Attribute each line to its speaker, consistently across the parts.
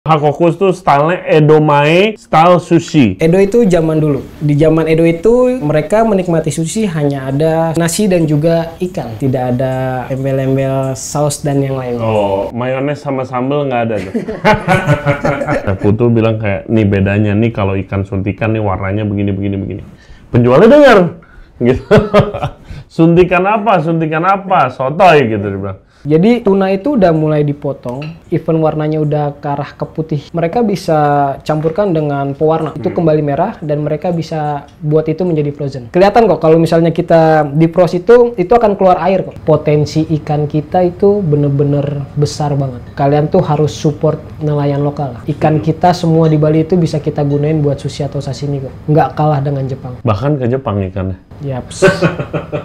Speaker 1: Hakoku tuh stylenya Edomae, style sushi.
Speaker 2: Edo itu zaman dulu. Di zaman Edo itu mereka menikmati sushi hanya ada nasi dan juga ikan. Tidak ada embel-embel saus dan yang lain.
Speaker 1: Oh, mayones sama sambal nggak ada tuh. Putu bilang kayak, nih bedanya nih kalau ikan suntikan nih warnanya begini. Penjualnya dengar, gitu. Suntikan apa? Sotoy gitu dia bilang.
Speaker 2: Jadi tuna itu udah mulai dipotong, even warnanya udah ke arah ke putih. Mereka bisa campurkan dengan pewarna, itu kembali merah dan mereka bisa buat itu menjadi frozen. Kelihatan kok kalau misalnya kita defrost itu akan keluar air kok. Potensi ikan kita itu bener-bener besar banget. Kalian tuh harus support nelayan lokal. Ikan kita semua di Bali itu bisa kita gunain buat sushi atau sashimi kok. Nggak kalah dengan Jepang.
Speaker 1: Bahkan ke Jepang ikannya.
Speaker 2: Yaps,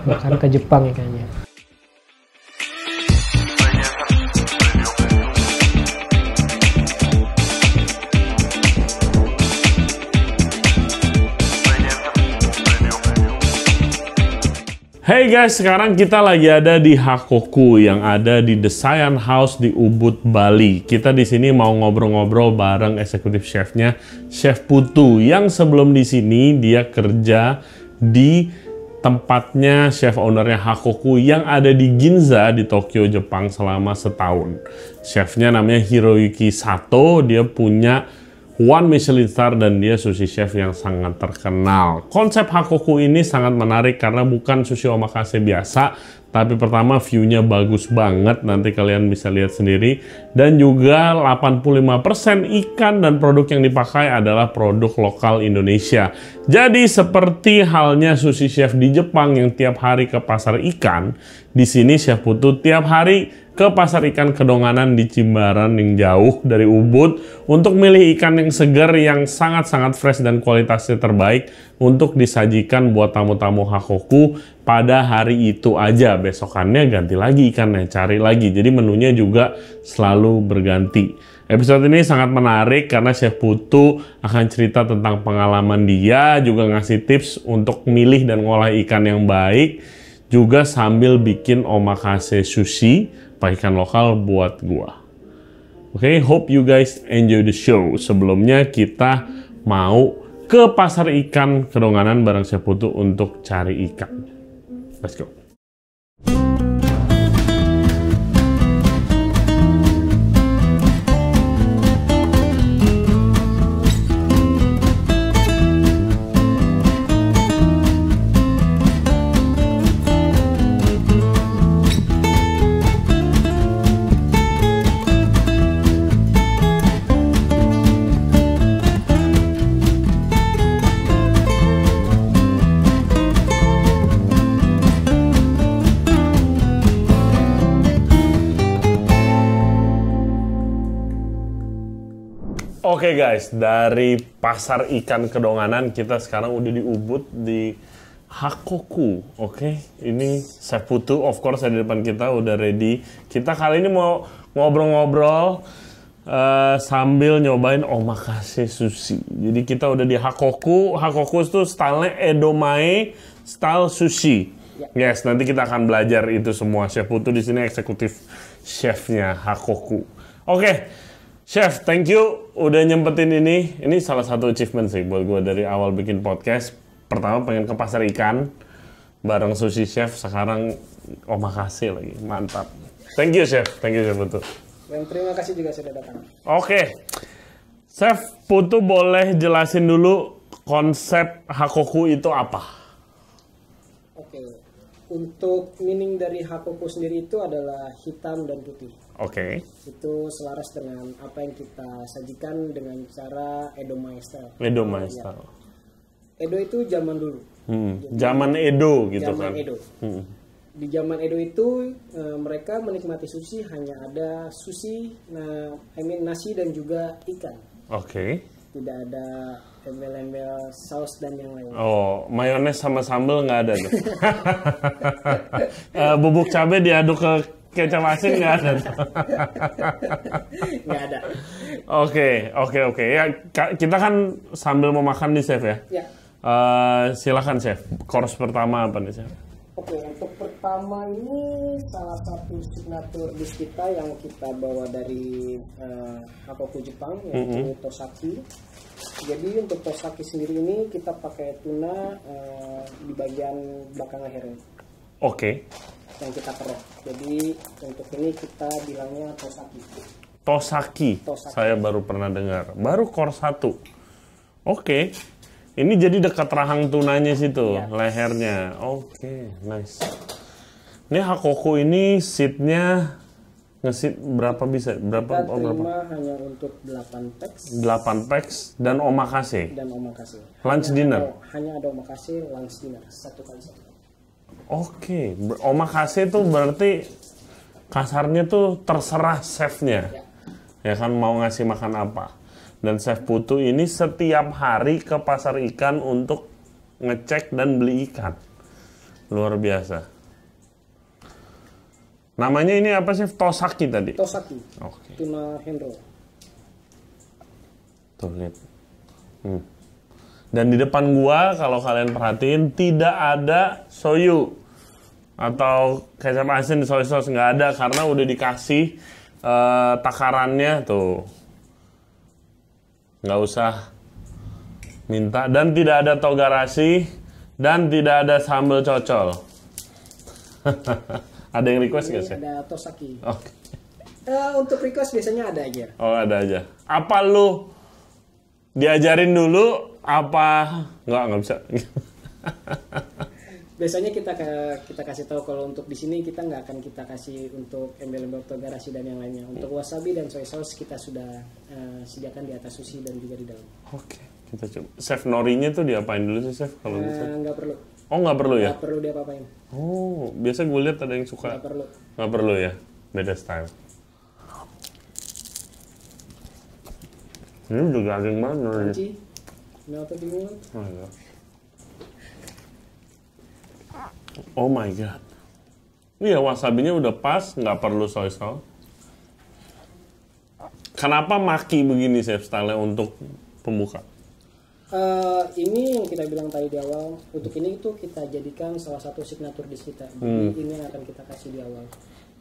Speaker 2: bahkan ke Jepang ikannya.
Speaker 1: Hey guys, sekarang kita lagi ada di Hakoku yang ada di The Sayan House di Ubud, Bali. Kita di sini mau ngobrol-ngobrol bareng eksekutif chefnya, Chef Putu, yang sebelum di sini dia kerja di tempatnya chef ownernya Hakoku yang ada di Ginza di Tokyo, Jepang selama setahun. Chefnya namanya Hiroyuki Sato, dia punya One Michelin Star dan dia sushi chef yang sangat terkenal. Konsep Hakoku ini sangat menarik karena bukan sushi omakase biasa, tapi pertama view-nya bagus banget, nanti kalian bisa lihat sendiri. Dan juga 85% ikan dan produk yang dipakai adalah produk lokal Indonesia. Jadi seperti halnya sushi chef di Jepang yang tiap hari ke pasar ikan, di sini Chef Putu tiap hari ke pasar ikan Kedonganan di Jimbaran yang jauh dari Ubud untuk milih ikan yang segar yang sangat-sangat fresh dan kualitasnya terbaik untuk disajikan buat tamu-tamu Hakoku pada hari itu aja. Besokannya ganti lagi ikannya, cari lagi. Jadi menunya juga selalu berganti. Episode ini sangat menarik karena Chef Putu akan cerita tentang pengalaman dia, juga ngasih tips untuk milih dan ngolah ikan yang baik, juga sambil bikin omakase sushi pakai ikan lokal buat gua. Oke, hope you guys enjoy the show. Sebelumnya kita mau ke pasar ikan Kedonganan bareng Chef Putu untuk cari ikan. Let's go. Oke guys, dari pasar ikan Kedonganan kita sekarang udah di Ubud di Hakoku. Oke, ini Chef Putu, of course ada di depan kita udah ready. Kita kali ini mau ngobrol-ngobrol sambil nyobain omakase sushi. Jadi kita udah di Hakoku. Hakoku itu stylenya Edomae, style sushi. Yes, nanti kita akan belajar itu semua. Chef Putu di sini eksekutif chefnya Hakoku. Oke. Chef, thank you udah nyempetin ini. Ini salah satu achievement sih buat gue dari awal bikin podcast. Pertama pengen ke pasar ikan bareng sushi chef, sekarang omakase lagi. Mantap. Thank you Chef Putu.
Speaker 2: Dan terima kasih juga sudah datang.
Speaker 1: Oke. Chef Putu boleh jelasin dulu konsep Hakoku itu apa?
Speaker 2: Oke. Untuk meaning dari Hakoku sendiri itu adalah hitam dan putih.
Speaker 1: Oke.
Speaker 2: Itu selaras dengan apa yang kita sajikan dengan cara Edomae style.
Speaker 1: Edomae style.
Speaker 2: Edo itu zaman dulu.
Speaker 1: Zaman Edo gitu
Speaker 2: zaman
Speaker 1: kan.
Speaker 2: Edo. Di zaman Edo itu mereka menikmati sushi hanya ada sushi, nasi dan juga ikan.
Speaker 1: Oke.
Speaker 2: Tidak ada embel-embel saus dan yang lain.
Speaker 1: Oh, mayones sama sambal nggak ada tuh. Bubuk cabai diaduk ke kecap asin nggak ada.
Speaker 2: Nggak ada.
Speaker 1: Oke. Ya, kita kan sambil mau makan nih Chef ya.
Speaker 2: Ya.
Speaker 1: Silakan Chef. Course pertama apa nih Chef?
Speaker 2: Oke, untuk pertama ini salah satu signature dish kita yang kita bawa dari Hakoku Jepang, yaitu Tosaki. Jadi untuk Tosaki sendiri ini kita pakai tuna di bagian belakang lehernya.
Speaker 1: Oke.
Speaker 2: Yang kita kerok. Jadi untuk ini kita bilangnya Tosaki.
Speaker 1: Tosaki. Saya baru pernah dengar. Baru core 1. Oke. Ini jadi dekat rahang tunanya situ, lehernya. Oke, nice. Ini Hakoku ini seatnya ngesit berapa bisa? Berapa?
Speaker 2: Kita terima hanya untuk 8 packs.
Speaker 1: 8 packs dan omakase.
Speaker 2: Dan omakase.
Speaker 1: Lunch dinner.
Speaker 2: Hanya ada omakase, lunch dinner. 1 kali 1.
Speaker 1: Oke, omakase itu berarti kasarnya tuh terserah chefnya. Ya kan mau ngasih makan apa. Dan Chef Putu ini setiap hari ke pasar ikan untuk ngecek dan beli ikan. Luar biasa. Namanya ini apa sih? Tosaki tadi?
Speaker 2: Tosaki.
Speaker 1: Oke.
Speaker 2: Tuna handroll.
Speaker 1: Tuh, lihat. Dan di depan gua, kalau kalian perhatiin, tidak ada soyu. Atau kecap asin di soy sauce. Nggak ada, karena udah dikasih takarannya tuh. Nggak usah minta, dan tidak ada togarashi, dan tidak ada sambal cocol. Ada yang request nggak sih?
Speaker 2: Ada Tosaki.
Speaker 1: Oke.
Speaker 2: Untuk request biasanya ada aja.
Speaker 1: Oh, ada aja. Apa lu diajarin dulu? Apa nggak bisa?
Speaker 2: Biasanya kita kasih tahu kalau untuk di sini kita nggak akan kita kasih untuk embel-embel togarashi dan yang lainnya. Untuk wasabi dan soy sauce kita sudah sediakan di atas sushi dan juga di dalam.
Speaker 1: Oke, kita coba. Chef norinya tuh diapain dulu sih, Chef? Kalau
Speaker 2: Nggak perlu.
Speaker 1: Oh, nggak perlu ya?
Speaker 2: Nggak perlu diapa-apain.
Speaker 1: Oh, biasa gue lihat ada yang suka.
Speaker 2: Nggak perlu.
Speaker 1: Nggak perlu ya? Beda style. Ini juga daging banget norinya.
Speaker 2: Crunchy. Melt di mulut.
Speaker 1: Oh, ya. Oh my god. Iya, wasabinya udah pas, nggak perlu soy sauce. Kenapa maki begini, Chef, style untuk pembuka?
Speaker 2: Ini yang kita bilang tadi di awal. Untuk ini itu kita jadikan salah satu signature dish kita. Jadi ini yang akan kita kasih di awal.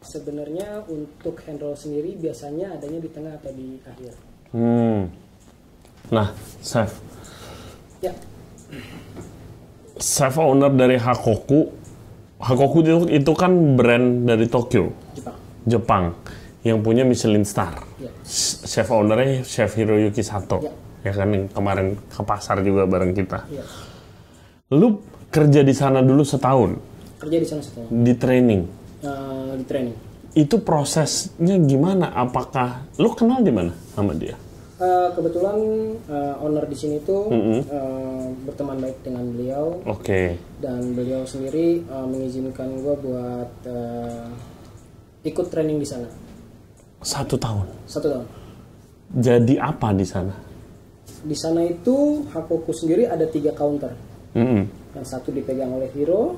Speaker 2: Sebenarnya untuk hand roll sendiri biasanya adanya di tengah atau di akhir.
Speaker 1: Nah, Chef.
Speaker 2: Ya.
Speaker 1: Chef owner dari Hakoku. Hakoku itu kan brand dari Tokyo, Jepang, yang punya Michelin Star.
Speaker 2: Ya.
Speaker 1: Chef ownernya Chef Hiroyuki Sato, ya kan, yang kemarin ke pasar juga bareng kita.
Speaker 2: Ya.
Speaker 1: Lu kerja di sana dulu setahun?
Speaker 2: Kerja di sana setahun.
Speaker 1: Di training?
Speaker 2: Di training.
Speaker 1: Itu prosesnya gimana? Apakah lu kenal di mana sama dia?
Speaker 2: Kebetulan owner di sini tuh berteman baik dengan beliau.
Speaker 1: Oke.
Speaker 2: Dan beliau sendiri mengizinkan gue buat ikut training di sana.
Speaker 1: 1 tahun.
Speaker 2: 1 tahun.
Speaker 1: Jadi apa di sana?
Speaker 2: Di sana itu Hakoku sendiri ada 3 counter. Yang satu dipegang oleh Hiro,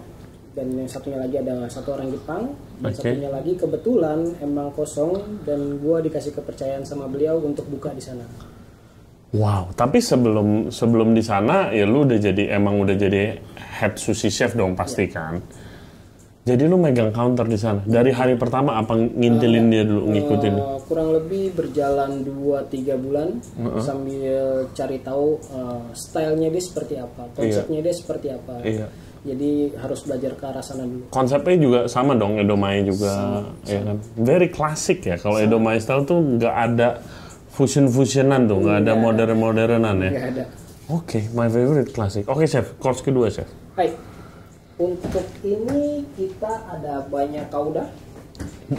Speaker 2: dan yang satunya lagi ada 1 orang Jepang, dan satunya lagi kebetulan emang kosong, dan gua dikasih kepercayaan sama beliau untuk buka di sana.
Speaker 1: Wow, tapi sebelum di sana ya lu udah jadi head sushi chef dong pasti kan. Jadi lu megang counter di sana. Dari hari pertama apa ngintilin dia dulu, ngikutin?
Speaker 2: Kurang lebih berjalan 2-3 bulan sambil cari tahu stylenya dia seperti apa, konsepnya dia seperti apa. Jadi harus belajar ke arah sana dulu.
Speaker 1: Konsepnya juga sama dong, Edomae juga, ya kan? Very classic ya. Kalau Edomae style tuh nggak ada fusionan tuh, nggak ada modernan ya.
Speaker 2: Nggak ada.
Speaker 1: Oke, my favorite classic. Oke, Chef, course kedua, Chef.
Speaker 2: Hai. Untuk ini kita ada banyak kauda.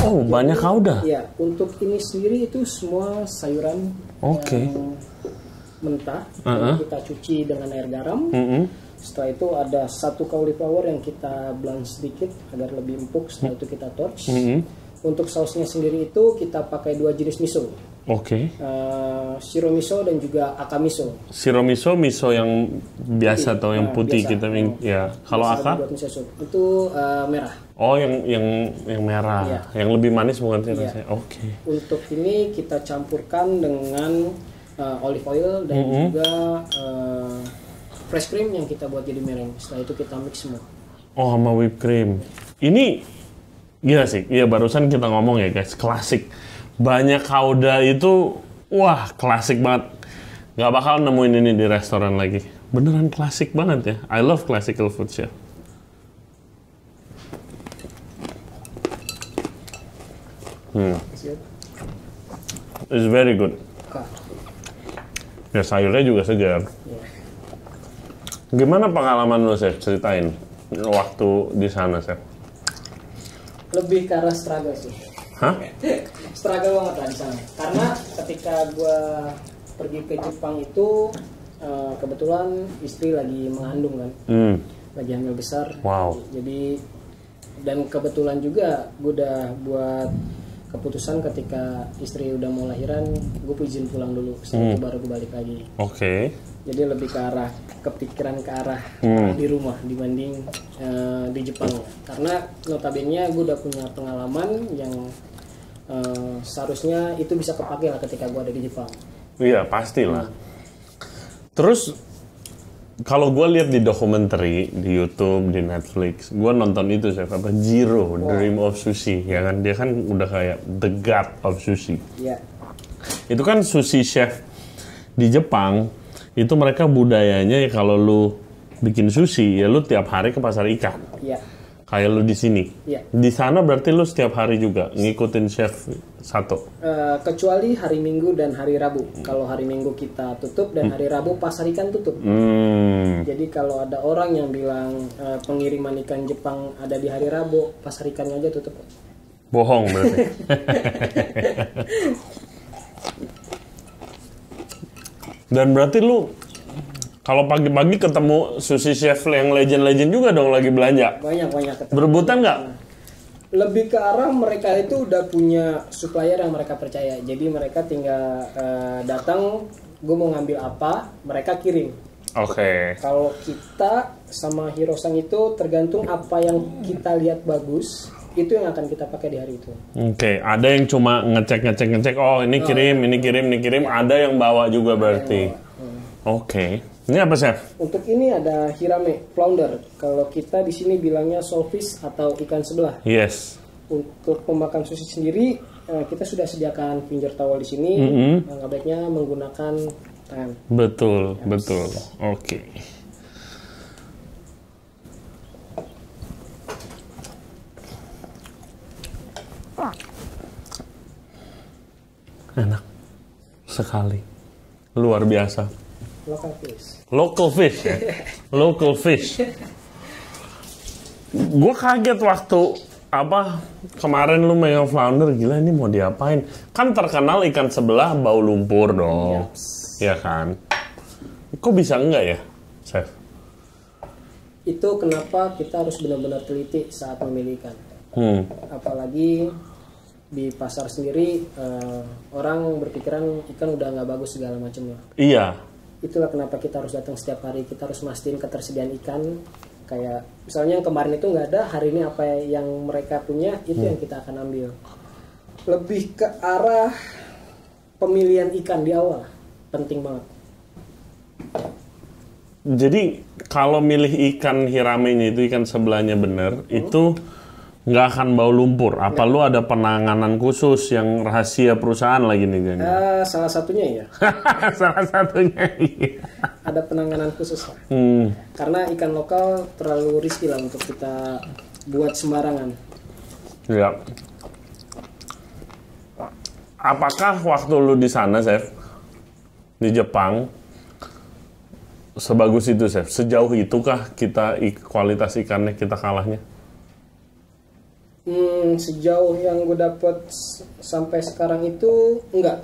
Speaker 1: Oh, jadi, banyak kauda?
Speaker 2: Iya, untuk ini sendiri itu semua sayuran mentah yang kita cuci dengan air garam. Setelah itu ada 1 cauliflower yang kita blanch sedikit agar lebih empuk. Setelah itu kita torch. Untuk sausnya sendiri itu kita pakai 2 jenis miso. Shiro miso dan juga aka miso.
Speaker 1: Shiro miso, miso yang biasa atau yang putih biasa. Kita ya. Kalau aka
Speaker 2: itu merah.
Speaker 1: Oh, yang merah. Yang lebih manis bukan sih rasanya.
Speaker 2: Untuk ini kita campurkan dengan olive oil dan juga fresh cream yang kita buat jadi meringue. Setelah itu kita mix semua.
Speaker 1: Oh, sama whipped cream. Ini gila sih, iya barusan kita ngomong ya guys, klasik. Banyak Kauda itu, wah klasik banget. Nggak bakal nemuin ini di restoran lagi. Beneran klasik banget ya. I love classical food, chef. It's very good. Ya sayurnya juga segar. Gimana pengalaman lo, chef? Ceritain waktu di sana, chef.
Speaker 2: Lebih ke arah struggle sih.
Speaker 1: Hah?
Speaker 2: Struggle banget lah di sana. Karena ketika gue pergi ke Jepang itu kebetulan istri lagi mengandung kan, lagi hamil besar.
Speaker 1: Wow.
Speaker 2: Jadi dan kebetulan juga gue udah buat keputusan ketika istri udah mau lahiran, gue izin pulang dulu. Setelah itu baru gue balik lagi.
Speaker 1: Oke.
Speaker 2: Jadi lebih ke arah kepikiran ke arah di rumah dibanding di Jepang. Karena notabene gue udah punya pengalaman yang seharusnya itu bisa kepake lah ketika gue ada di Jepang.
Speaker 1: Iya, pastilah. Terus kalau gue lihat di dokumenter di YouTube, di Netflix, gue nonton itu chef apa Jiro, Dream of Sushi, ya kan dia kan udah kayak the god of sushi.
Speaker 2: Iya.
Speaker 1: Itu kan sushi chef di Jepang, itu mereka budayanya ya kalau lu bikin sushi ya lu tiap hari ke pasar ikan.
Speaker 2: Iya.
Speaker 1: Kayak lu di sini.
Speaker 2: Iya.
Speaker 1: Di sana berarti lu setiap hari juga ngikutin chef satu.
Speaker 2: Kecuali hari Minggu dan hari Rabu. Kalau hari Minggu kita tutup dan hari Rabu pasar ikan tutup. Jadi kalau ada orang yang bilang pengiriman ikan Jepang ada di hari Rabu, pasar ikannya aja tutup.
Speaker 1: Bohong berarti. Dan berarti lu kalau pagi-pagi ketemu sushi chef yang legend-legend juga dong lagi belanja.
Speaker 2: Banyak ketemu.
Speaker 1: Berebutan nggak?
Speaker 2: Lebih ke arah mereka itu udah punya supplier yang mereka percaya. Jadi mereka tinggal datang, gue mau ngambil apa, mereka kirim.
Speaker 1: Oke.
Speaker 2: Kalau kita sama Hirosang itu tergantung apa yang kita lihat bagus, itu yang akan kita pakai di hari itu.
Speaker 1: Oke, ada yang cuma ngecek. Oh ini kirim. Ada yang bawa juga berarti. Oke. Ini apa chef?
Speaker 2: Untuk ini ada hirame, flounder. Kalau kita di sini bilangnya saltfish atau ikan sebelah.
Speaker 1: Yes.
Speaker 2: Untuk pemakan sushi sendiri, kita sudah sediakan finger towel di sini. Nggak baiknya menggunakan tangan.
Speaker 1: Betul. Oke. Enak sekali, luar biasa. Local fish ya? Local fish. Gue kaget waktu kemarin lu megang flounder, gila ini mau diapain? Kan terkenal ikan sebelah bau lumpur dong, ya kan? Kok bisa enggak ya, chef?
Speaker 2: Itu kenapa kita harus benar-benar teliti saat memilih ikan. Apalagi di pasar sendiri orang berpikiran ikan udah nggak bagus segala macamnya.
Speaker 1: Iya.
Speaker 2: Itulah kenapa kita harus datang setiap hari. Kita harus mastiin ketersediaan ikan. Kayak misalnya yang kemarin itu nggak ada, hari ini apa yang mereka punya itu yang kita akan ambil. Lebih ke arah pemilihan ikan di awal penting banget.
Speaker 1: Jadi kalau milih ikan hiramenya itu ikan sebelahnya bener, itu nggak akan bau lumpur. Apa lu ada penanganan khusus yang rahasia perusahaan lagi nih?
Speaker 2: Salah satunya ya.
Speaker 1: Salah satunya iya.
Speaker 2: Ada penanganan khusus lah. Karena ikan lokal terlalu risky lah untuk kita buat sembarangan.
Speaker 1: Ya. Apakah waktu lu di sana, chef, di Jepang, sebagus itu, chef? Sejauh itukah kita kualitas ikannya kita kalahnya?
Speaker 2: Sejauh yang gue dapet sampai sekarang itu enggak.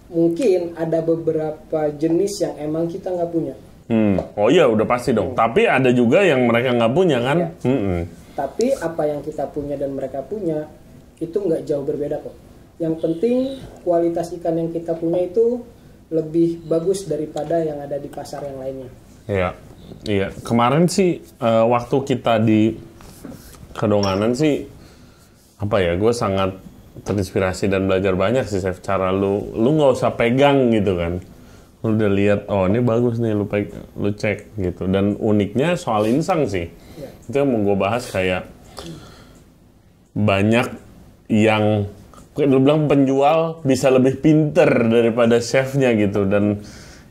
Speaker 2: Mungkin ada beberapa jenis yang emang kita nggak punya.
Speaker 1: Oh iya udah pasti dong. Tapi ada juga yang mereka nggak punya kan? Ya.
Speaker 2: Tapi apa yang kita punya dan mereka punya itu nggak jauh berbeda kok. Yang penting kualitas ikan yang kita punya itu lebih bagus daripada yang ada di pasar yang lainnya.
Speaker 1: Iya. Kemarin sih waktu kita di Kedonganan sih gue sangat terinspirasi dan belajar banyak sih chef. Cara lu nggak usah pegang gitu kan, Lu udah lihat, oh ini bagus nih, lu cek gitu. Dan uniknya soal insang sih, itu yang mau gue bahas, kayak banyak yang lu bilang penjual bisa lebih pinter daripada chefnya gitu, dan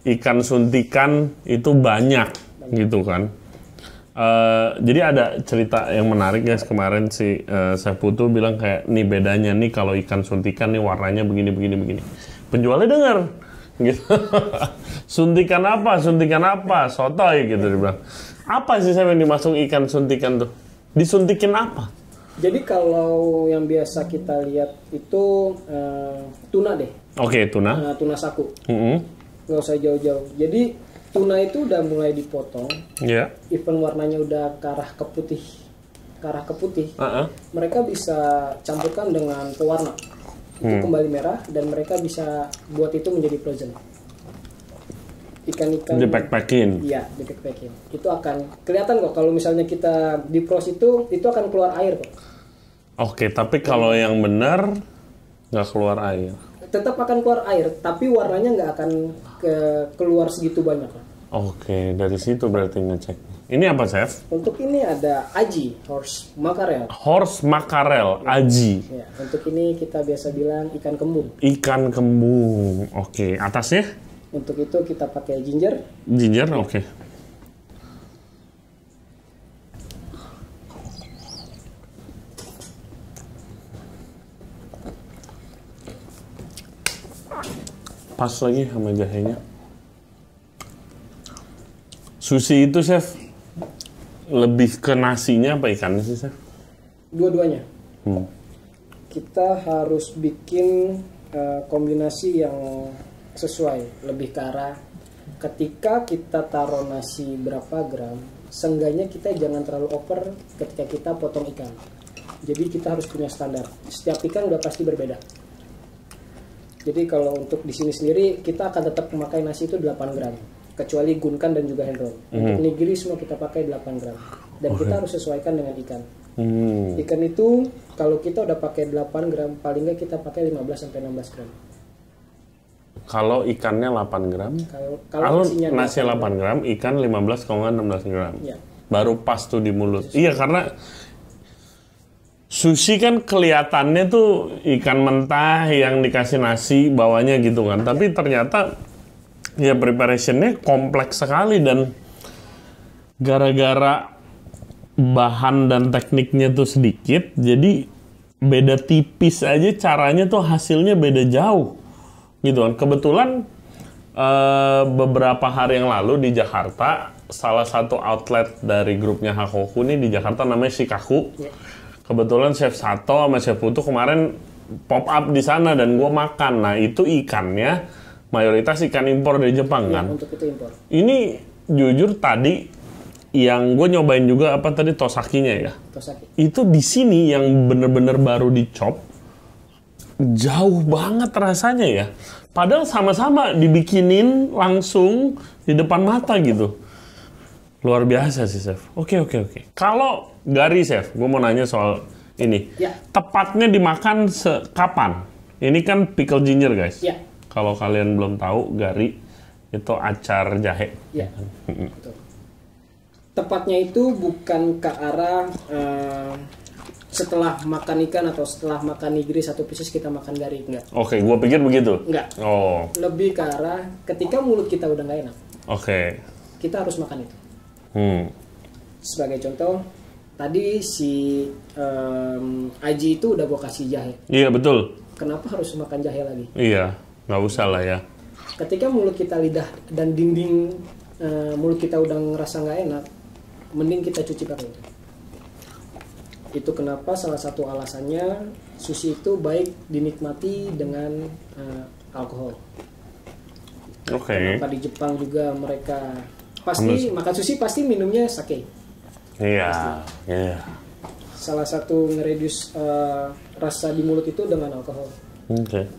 Speaker 1: ikan suntikan itu banyak gitu kan. Jadi ada cerita yang menarik guys, kemarin si Chef Putu bilang kayak, nih bedanya nih kalau ikan suntikan nih warnanya begini. Penjualnya dengar gitu. Suntikan apa? Sotoy gitu dia bilang. Apa sih yang dimasuk ikan suntikan tuh? Disuntikin apa?
Speaker 2: Jadi kalau yang biasa kita lihat itu tuna deh.
Speaker 1: Oke, tuna.
Speaker 2: Tuna saku. Nggak usah jauh-jauh. Jadi tuna itu udah mulai dipotong.
Speaker 1: Iya.
Speaker 2: Even warnanya udah ke arah keputih. Mereka bisa campurkan dengan pewarna. Itu kembali merah, dan mereka bisa buat itu menjadi frozen. Ikan-ikan
Speaker 1: di-pack-packin.
Speaker 2: Iya, di-pack-packin. Itu akan kelihatan kok kalau misalnya kita di-frost itu akan keluar air kok.
Speaker 1: Oke, tapi kalau yang benar nggak keluar air.
Speaker 2: Tetap akan keluar air, tapi warnanya nggak akan keluar segitu banyak.
Speaker 1: Oke, dari situ berarti ngecek. Ini apa, Chef?
Speaker 2: Untuk ini ada aji, horse mackerel.
Speaker 1: Horse mackerel, aji.
Speaker 2: Ya, untuk ini kita biasa bilang ikan kembung.
Speaker 1: Ikan kembung. Oke, atasnya?
Speaker 2: Untuk itu kita pakai ginger.
Speaker 1: Ginger, oke. Pas lagi sama jahenya. Sushi itu, Chef, lebih ke nasinya apa ikannya sih, Chef?
Speaker 2: Dua-duanya. Kita harus bikin kombinasi yang sesuai, lebih ke arah ketika kita taruh nasi berapa gram, seenggaknya kita jangan terlalu over ketika kita potong ikan. Jadi kita harus punya standar. Setiap ikan udah pasti berbeda. Jadi kalau untuk di sini sendiri kita akan tetap memakai nasi itu 8 gram, kecuali gunkan dan juga hand roll. Untuk nigiri semua kita pakai 8 gram. Dan kita harus sesuaikan dengan ikan. Ikan itu kalau kita udah pakai 8 gram, paling nggak kita pakai 15-16 gram.
Speaker 1: Kalau ikannya 8 gram,
Speaker 2: kalau
Speaker 1: nasi 8 gram, ikan 15, kalau nggak 16 gram.
Speaker 2: Ya.
Speaker 1: Baru pas tuh di mulut. Iya, karena sushi kan kelihatannya tuh ikan mentah yang dikasih nasi bawahnya gitu kan. Tapi ternyata ya preparationnya kompleks sekali, dan gara-gara bahan dan tekniknya tuh sedikit, jadi beda tipis aja caranya tuh hasilnya beda jauh gitu kan. Kebetulan beberapa hari yang lalu di Jakarta, salah satu outlet dari grupnya Hakoku nih di Jakarta namanya Shikaku. Kebetulan Chef Sato sama Chef Putu kemarin pop up di sana dan gue makan. Nah itu ikannya mayoritas ikan impor dari Jepang kan.
Speaker 2: Untuk itu impor.
Speaker 1: Ini jujur tadi yang gue nyobain juga apa tadi tosakinya ya.
Speaker 2: Tosaki.
Speaker 1: Itu di sini yang bener-bener baru dicop, jauh banget rasanya ya. Padahal sama-sama dibikinin langsung di depan mata gitu. Luar biasa sih, Chef. Oke. Kalau gari, Chef, gue mau nanya soal ini.
Speaker 2: Ya.
Speaker 1: Tepatnya dimakan kapan? Ini kan pickle ginger, guys.
Speaker 2: Ya.
Speaker 1: Kalau kalian belum tahu, gari itu acar jahe.
Speaker 2: Ya. Betul. Tepatnya itu bukan ke arah setelah makan ikan atau setelah makan nigiri satu pieces kita makan gari, enggak.
Speaker 1: Oke, gue pikir begitu.
Speaker 2: Enggak.
Speaker 1: Oh.
Speaker 2: Lebih ke arah ketika mulut kita udah nggak enak.
Speaker 1: Oke.
Speaker 2: Kita harus makan itu. Sebagai contoh, tadi si Aji itu udah gue kasih jahe.
Speaker 1: Iya, betul.
Speaker 2: Kenapa harus makan jahe lagi?
Speaker 1: Iya, nggak usah lah ya.
Speaker 2: Ketika mulut kita, lidah dan dinding mulut kita udah ngerasa nggak enak, mending kita cuci pakai itu. Itu kenapa salah satu alasannya sushi itu baik dinikmati dengan alkohol.
Speaker 1: Oke.
Speaker 2: Kenapa di Jepang juga mereka pasti makan sushi pasti minumnya sake.
Speaker 1: Iya.
Speaker 2: Salah satu ngereduce rasa di mulut itu dengan alkohol.
Speaker 1: Oke.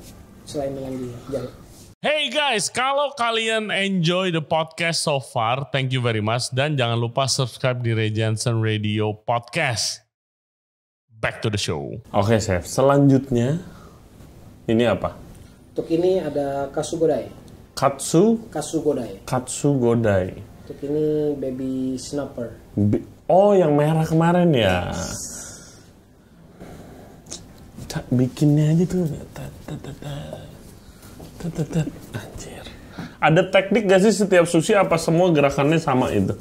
Speaker 2: Selain dengan di jahe.
Speaker 1: Hey guys, kalau kalian enjoy the podcast so far, thank you very much. Dan jangan lupa subscribe di Ray Jensen Radio Podcast. Back to the show. Oke, Chef. Selanjutnya, ini apa?
Speaker 2: Untuk ini ada kasugodai. Katsu Godai.
Speaker 1: Katsu Godai.
Speaker 2: Untuk ini baby snapper.
Speaker 1: Oh, yang merah kemarin ya. Bikinnya aja tuh. Anjir. Ada teknik gak sih setiap sushi, apa semua gerakannya sama itu?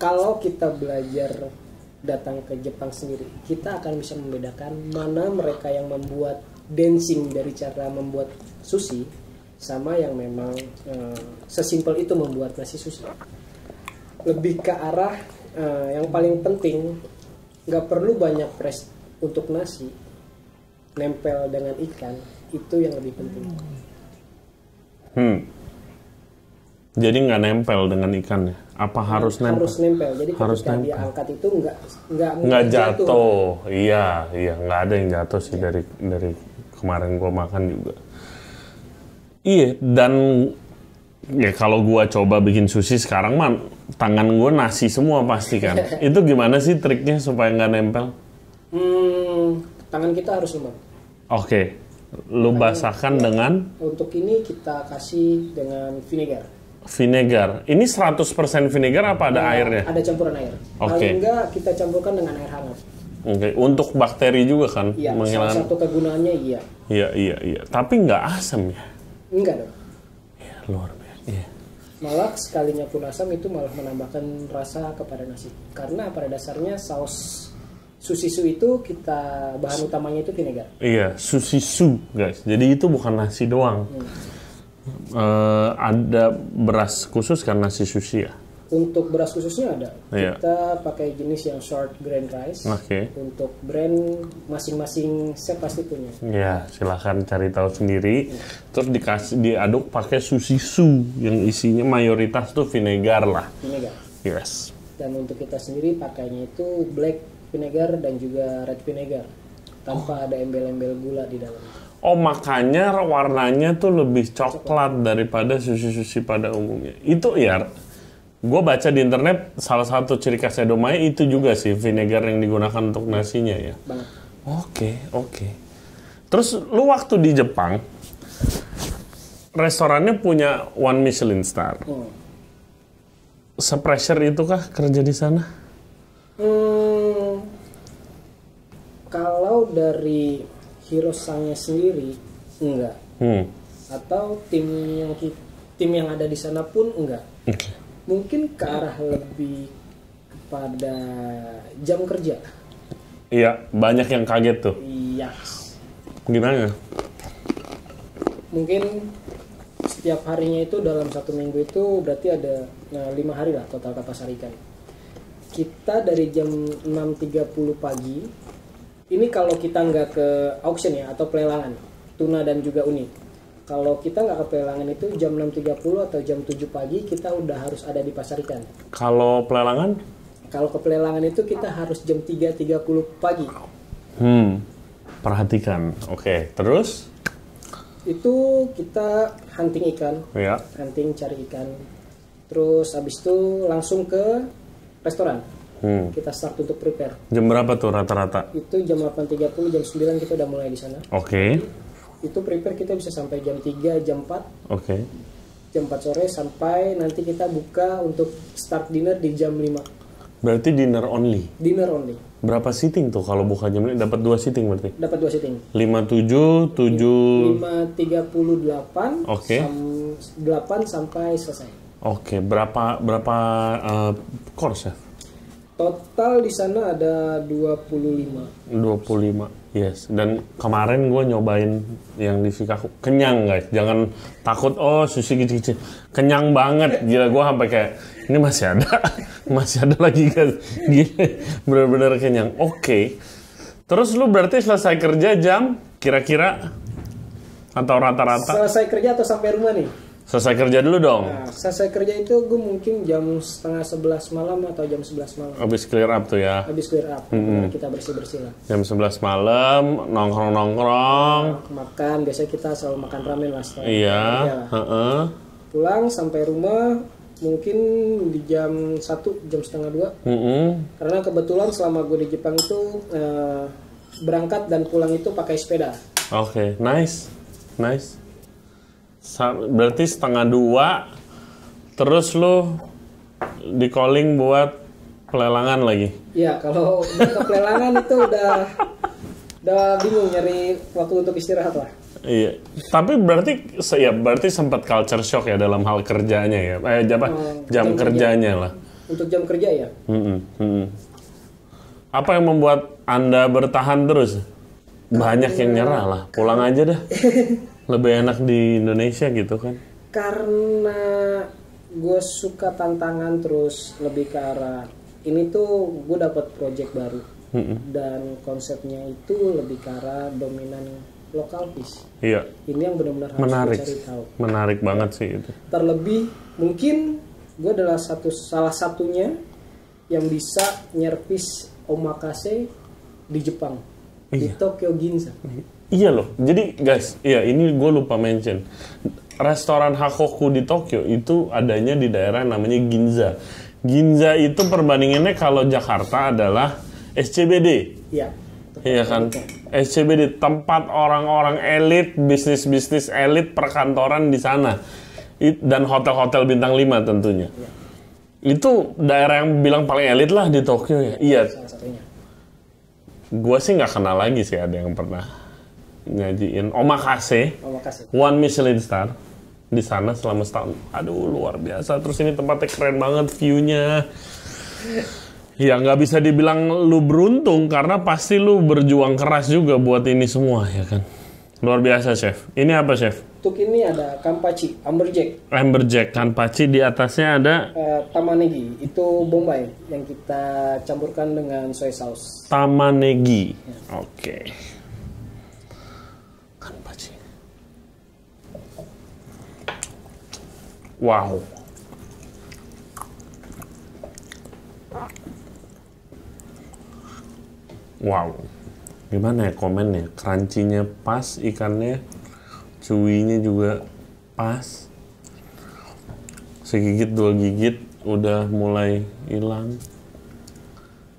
Speaker 2: Kalau kita belajar datang ke Jepang sendiri, kita akan bisa membedakan mana mereka yang membuat dancing dari cara membuat sushi sama yang memang sesimpel itu membuat nasi sushi. Lebih ke arah yang paling penting, nggak perlu banyak press untuk nasi, nempel dengan ikan itu yang lebih penting.
Speaker 1: Jadi nggak nempel dengan ikannya? Apa harus nempel?
Speaker 2: Harus nempel. Jadi ketika dia angkat itu nggak
Speaker 1: jatuh. Iya, nggak ada yang jatuh sih dari kemarin gua makan juga. Iya, dan ya kalau gua coba bikin sushi sekarang mah tangan gua nasi semua pasti kan. Itu gimana sih triknya supaya nggak nempel?
Speaker 2: Tangan kita harus lembab.
Speaker 1: Oke. Lu basahkan dengan?
Speaker 2: Untuk ini kita kasih dengan vinegar.
Speaker 1: Vinegar. Ini 100% vinegar apa ada airnya?
Speaker 2: Ada campuran air. Paling enggak kita campurkan dengan air hangat.
Speaker 1: Oke. Untuk bakteri juga kan?
Speaker 2: Iya, salah satu kegunaannya iya.
Speaker 1: Iya. Tapi nggak asam ya?
Speaker 2: Enggak dong.
Speaker 1: Ya, luar biasa. Iya.
Speaker 2: Malah sekalinya pun asam itu malah menambahkan rasa kepada nasi. Karena pada dasarnya saus sushi itu kita bahan utamanya itu vinegar. Iya,
Speaker 1: sushi guys. Jadi itu bukan nasi doang. Ada beras khusus kan nasi sushi ya?
Speaker 2: Untuk beras khususnya ada.
Speaker 1: Iya.
Speaker 2: Kita pakai jenis yang short grain rice.
Speaker 1: Oke.
Speaker 2: Untuk brand masing-masing chef pasti punya.
Speaker 1: Ya, silahkan cari tahu sendiri. Terus diaduk pakai sushi yang isinya mayoritas tuh vinegar lah.
Speaker 2: Vinegar.
Speaker 1: Yes.
Speaker 2: Dan untuk kita sendiri pakainya itu black vinegar dan juga red vinegar tanpa ada embel-embel gula di dalam.
Speaker 1: Oh, makanya warnanya tuh lebih coklat daripada sushi pada umumnya. Itu ya, gue baca di internet salah satu ciri khas Edomae itu juga sih vinegar yang digunakan untuk nasinya ya.
Speaker 2: Banget.
Speaker 1: Oke. Terus lu waktu di Jepang, restorannya punya One Michelin Star. Se-pressure itu kah kerja di sana?
Speaker 2: Kalau dari Hirosangnya sendiri enggak. Atau tim yang ada di sana pun enggak.
Speaker 1: Okay.
Speaker 2: Mungkin ke arah lebih kepada jam kerja.
Speaker 1: Iya, banyak yang kaget tuh.
Speaker 2: Iya.
Speaker 1: Gimana?
Speaker 2: Mungkin setiap harinya itu dalam satu minggu itu berarti ada 5 hari lah total ke pasar ikan. Kita dari jam 6.30 pagi, ini kalau kita nggak ke auction ya, atau pelelangan, tuna dan juga uni. Kalau kita nggak ke pelelangan itu jam 6.30 atau jam 7 pagi, kita udah harus ada di pasar ikan.
Speaker 1: Kalau pelelangan?
Speaker 2: Kalau ke pelelangan itu kita harus jam 3.30 pagi.
Speaker 1: Perhatikan, oke. Terus?
Speaker 2: Itu kita hunting ikan,
Speaker 1: ya.
Speaker 2: Hunting cari ikan. Terus habis itu langsung ke restoran. Kita start untuk prepare.
Speaker 1: Jam berapa tuh rata-rata?
Speaker 2: Itu jam 8.30, jam 9 kita udah mulai di sana.
Speaker 1: Oke.
Speaker 2: Itu prepare kita bisa sampai jam 3, jam 4.
Speaker 1: Oke.
Speaker 2: Jam 4 sore sampai nanti kita buka untuk start dinner di jam 5.
Speaker 1: Berarti dinner only?
Speaker 2: Dinner only.
Speaker 1: Berapa seating tuh kalau buka jam 5? Dapat 2 seating berarti?
Speaker 2: Dapat 2 seating.
Speaker 1: 5.7, 7...
Speaker 2: 5.38.
Speaker 1: Oke.
Speaker 2: 8 sampai selesai.
Speaker 1: Oke. Berapa course ya?
Speaker 2: Total di sana ada 25.
Speaker 1: 25, yes. Dan kemarin gue nyobain yang di Shikaku. Kenyang guys, jangan takut, sushi kecil-kecil. Kenyang banget, gila gue sampai kayak, ini masih ada lagi guys. Gila, bener-bener kenyang. Oke. Terus lu berarti selesai kerja jam kira-kira? Atau rata-rata?
Speaker 2: Selesai kerja atau sampai rumah nih?
Speaker 1: Selesai kerja dulu dong.
Speaker 2: Nah, selesai kerja itu gue mungkin jam setengah 11 malam atau jam 11 malam.
Speaker 1: Habis clear up tuh ya?
Speaker 2: Habis clear up, kita bersih-bersih lah.
Speaker 1: Jam 11 malam, nongkrong-nongkrong.
Speaker 2: Makan, biasanya kita selalu makan ramen lah.
Speaker 1: Iya.
Speaker 2: Pulang sampai rumah mungkin di jam 1, jam setengah 2. Karena kebetulan selama gue di Jepang itu berangkat dan pulang itu pakai sepeda.
Speaker 1: Oke, nice. Berarti setengah 2, terus lu di calling buat pelelangan lagi?
Speaker 2: Iya, kalau udah ke pelelangan itu udah bingung nyari waktu untuk istirahat lah.
Speaker 1: Iya, tapi berarti sempat culture shock ya dalam hal kerjanya ya, jam kerjanya lah.
Speaker 2: Untuk jam kerja ya.
Speaker 1: Apa yang membuat Anda bertahan terus? Banyak yang nyerah lah, pulang aja dah. Lebih enak di Indonesia gitu kan?
Speaker 2: Karena gue suka tantangan, terus lebih ke arah ini tuh gue dapat project baru dan konsepnya itu lebih ke arah dominan lokal fish.
Speaker 1: Iya.
Speaker 2: Ini yang benar-benar harus
Speaker 1: Menarik.
Speaker 2: cari tahu.
Speaker 1: Menarik banget sih itu.
Speaker 2: Terlebih mungkin gue adalah salah satunya yang bisa nyervis omakase di Jepang, di Tokyo Ginza.
Speaker 1: Iya loh. Jadi guys, ini gue lupa mention. Restoran Hakoku di Tokyo itu adanya di daerah namanya Ginza. Ginza itu perbandingannya kalau Jakarta adalah SCBD.
Speaker 2: Iya.
Speaker 1: Iya kan? SCBD, tempat orang-orang elit, bisnis-bisnis elit, perkantoran di sana. Dan hotel-hotel bintang 5 tentunya.
Speaker 2: Ya.
Speaker 1: Itu daerah yang bilang paling elit lah di Tokyo ya. Iya.
Speaker 2: Salah satunya.
Speaker 1: Gue sih nggak kenal lagi sih ada yang pernah nyajiin omakase.
Speaker 2: Omakase.
Speaker 1: One Michelin star di sana selama setahun. Aduh, luar biasa. Terus ini tempatnya keren banget view-nya. Ya nggak bisa dibilang lu beruntung karena pasti lu berjuang keras juga buat ini semua ya kan. Luar biasa chef. Ini apa chef?
Speaker 2: Untuk ini ada kanpachi, amberjack.
Speaker 1: Amberjack, kanpachi, di atasnya ada
Speaker 2: Tamanegi, itu Bombay yang kita campurkan dengan soy sauce.
Speaker 1: tamanegi. Oke. Kanpachi. Wow. Wow. Gimana ya komennya? Crunchy-nya pas, ikannya, chewy-nya juga pas. Segigit 2 gigit udah mulai hilang.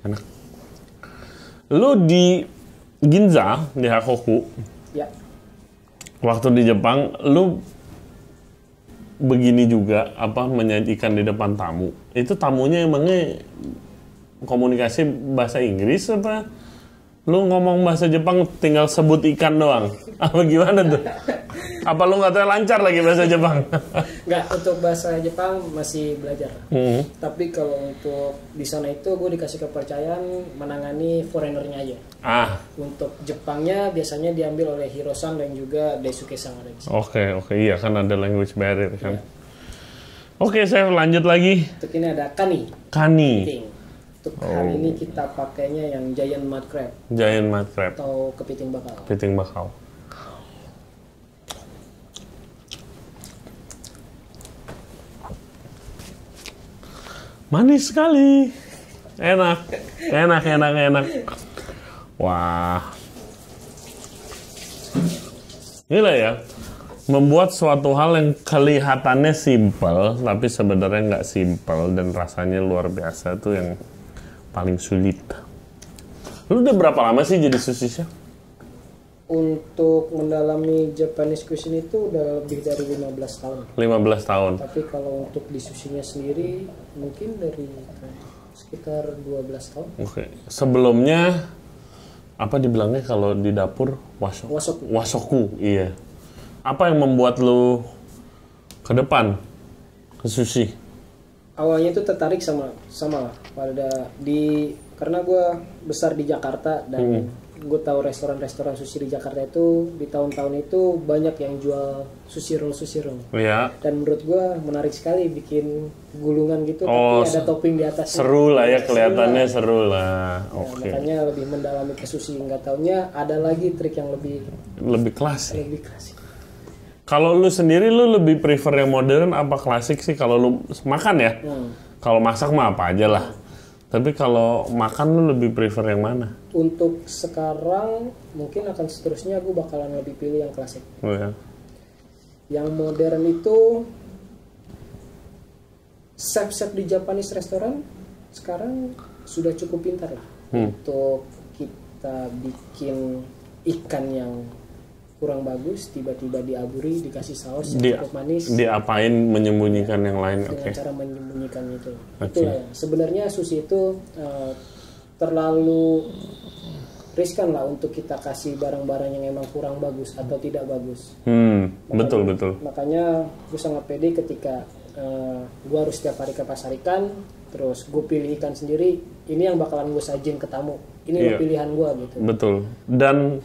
Speaker 1: Enak. Lu di Ginza, di Hakoku,
Speaker 2: Ya.
Speaker 1: waktu di Jepang, lu begini juga menyajikan di depan tamu. Itu tamunya emangnya komunikasi bahasa Inggris apa? Lu ngomong bahasa Jepang tinggal sebut ikan doang? Apa gimana tuh? Apa lu nggak tahu lancar lagi bahasa Jepang?
Speaker 2: Nggak, untuk bahasa Jepang masih belajar. Tapi kalau untuk di sana itu gue dikasih kepercayaan menangani foreignernya aja. Untuk Jepangnya biasanya diambil oleh Hiro-san dan juga Daisuke-san ada di sini.
Speaker 1: Oke, iya kan ada language barrier kan. Oke, saya lanjut lagi.
Speaker 2: Untuk ini ada Kani.
Speaker 1: Kani.
Speaker 2: Untuk hari ini kita pakainya yang giant mud crab.
Speaker 1: Giant mud crab.
Speaker 2: Atau kepiting bakal.
Speaker 1: Kepiting bakal. Manis sekali. Enak. Wah. Gila ya. Membuat suatu hal yang kelihatannya simpel, tapi sebenarnya nggak simpel dan rasanya luar biasa tuh yang paling sulit. Lu udah berapa lama sih jadi sushi chef?
Speaker 2: Untuk mendalami Japanese cuisine itu udah lebih dari 15 tahun.
Speaker 1: 15 tahun.
Speaker 2: Tapi kalau untuk di sushinya sendiri mungkin dari sekitar 12 tahun.
Speaker 1: Oke. Sebelumnya apa dibilangnya kalau di dapur
Speaker 2: Wasoku.
Speaker 1: Wasoku, iya. Apa yang membuat lu ke depan ke sushi?
Speaker 2: Awalnya itu tertarik sama lah karena gue besar di Jakarta dan gue tahu restoran-restoran sushi di Jakarta itu di tahun-tahun itu banyak yang jual sushi roll.
Speaker 1: Iya.
Speaker 2: Dan menurut gue menarik sekali bikin gulungan gitu tapi ada topping di atasnya.
Speaker 1: Seru lah ya, kelihatannya seru lah. Oke.
Speaker 2: Makanya lebih mendalami ke sushi, nggak taunya ada lagi trik yang lebih
Speaker 1: klasik.
Speaker 2: Lebih klasik.
Speaker 1: Kalau lu sendiri lu lebih prefer yang modern apa klasik sih kalau lu makan ya? Kalau masak mah apa aja lah. Tapi kalau makan lu lebih prefer yang mana?
Speaker 2: Untuk sekarang mungkin akan seterusnya gue bakalan lebih pilih yang klasik.
Speaker 1: Oh, ya.
Speaker 2: Yang modern itu chef-chef di Japanese restoran sekarang sudah cukup pintar lah untuk kita bikin ikan yang kurang bagus, tiba-tiba diaburi, dikasih saus yang cukup manis.
Speaker 1: Diapain menyembunyikan yang lain?
Speaker 2: Dengan cara menyembunyikan itu. Itulah ya. Sebenarnya sushi itu terlalu riskan lah untuk kita kasih barang-barang yang emang kurang bagus atau tidak bagus.
Speaker 1: Betul.
Speaker 2: Makanya gue sangat pede ketika gue harus setiap hari ke pasar ikan, terus gue pilih ikan sendiri. Ini yang bakalan gue sajin ke tamu. Ini pilihan gue gitu.
Speaker 1: Betul. Dan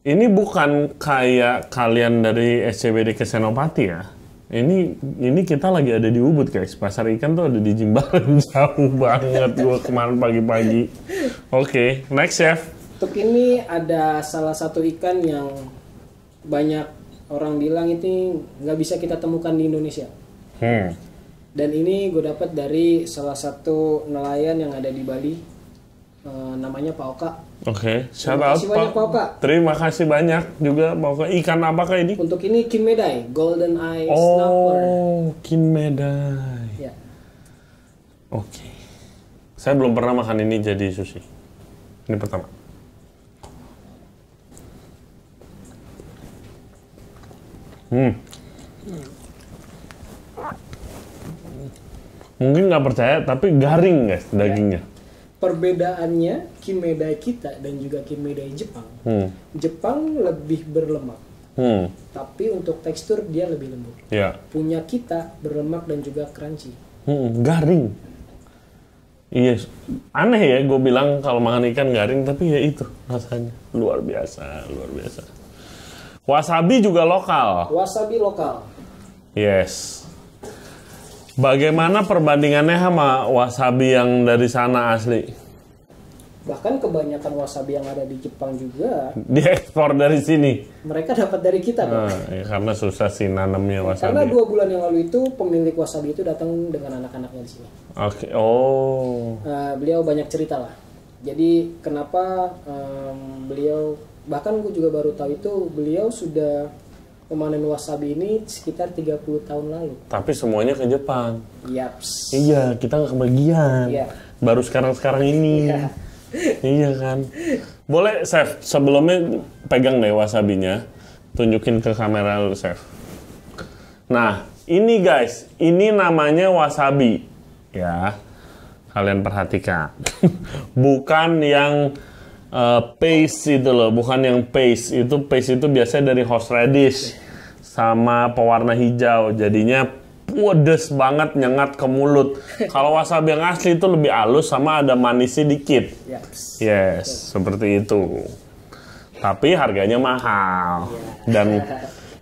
Speaker 1: ini bukan kayak kalian dari SCBD ke Senopati ya. Ini kita lagi ada di Ubud guys. Pasar ikan tuh ada di Jimbaran. Jauh banget gue kemarin pagi-pagi. Oke, next chef.
Speaker 2: Untuk ini ada salah satu ikan yang banyak orang bilang itu nggak bisa kita temukan di Indonesia. Dan ini gue dapat dari salah satu nelayan yang ada di Bali. Namanya Pak Oka.
Speaker 1: Oke, shout
Speaker 2: Terima
Speaker 1: out
Speaker 2: kasih banyak Pak Oka.
Speaker 1: Terima kasih banyak juga Pak Oka. Ikan apakah ini?
Speaker 2: Untuk ini kinmedai, golden eye snapper.
Speaker 1: Oh, kinmedai.
Speaker 2: Ya.
Speaker 1: Oke. Saya belum pernah makan ini jadi sushi. Ini pertama. Mungkin nggak percaya, tapi garing guys dagingnya.
Speaker 2: Perbedaannya kinmedai kita dan juga kinmedai Jepang. Jepang lebih berlemak, tapi untuk tekstur dia lebih lembut. Punya kita berlemak dan juga crunchy.
Speaker 1: Garing. Iya, aneh ya gue bilang kalau makan ikan garing, tapi ya itu rasanya luar biasa. Wasabi juga lokal.
Speaker 2: Wasabi lokal.
Speaker 1: Yes. Bagaimana perbandingannya sama wasabi yang dari sana asli?
Speaker 2: Bahkan kebanyakan wasabi yang ada di Jepang juga
Speaker 1: diekspor dari sini.
Speaker 2: Mereka dapat dari kita, Pak.
Speaker 1: Ya, karena susah sih nanamnya wasabi.
Speaker 2: Karena 2 bulan yang lalu itu pemilik wasabi itu datang dengan anak-anaknya di sini.
Speaker 1: Oke. Oh.
Speaker 2: Beliau banyak cerita lah. Jadi kenapa beliau, bahkan gue juga baru tahu itu beliau sudah memanen wasabi ini sekitar 30 tahun lalu. Tapi
Speaker 1: semuanya ke Jepang.
Speaker 2: Yaps.
Speaker 1: Iya, kita nggak kebagian.
Speaker 2: Iya.
Speaker 1: Baru sekarang ini. Iya. Iya kan. Boleh, Chef, sebelumnya pegang deh wasabinya. Tunjukin ke kamera lu, Chef. Nah, ini guys, ini namanya wasabi. Ya, kalian perhatikan. Bukan yang paste itu loh, bukan yang paste itu biasanya dari horseradish sama pewarna hijau, jadinya pedes banget, nyengat ke mulut. Kalau wasabi yang asli itu lebih halus sama ada manisnya dikit. Yes, seperti itu. Tapi harganya mahal. Dan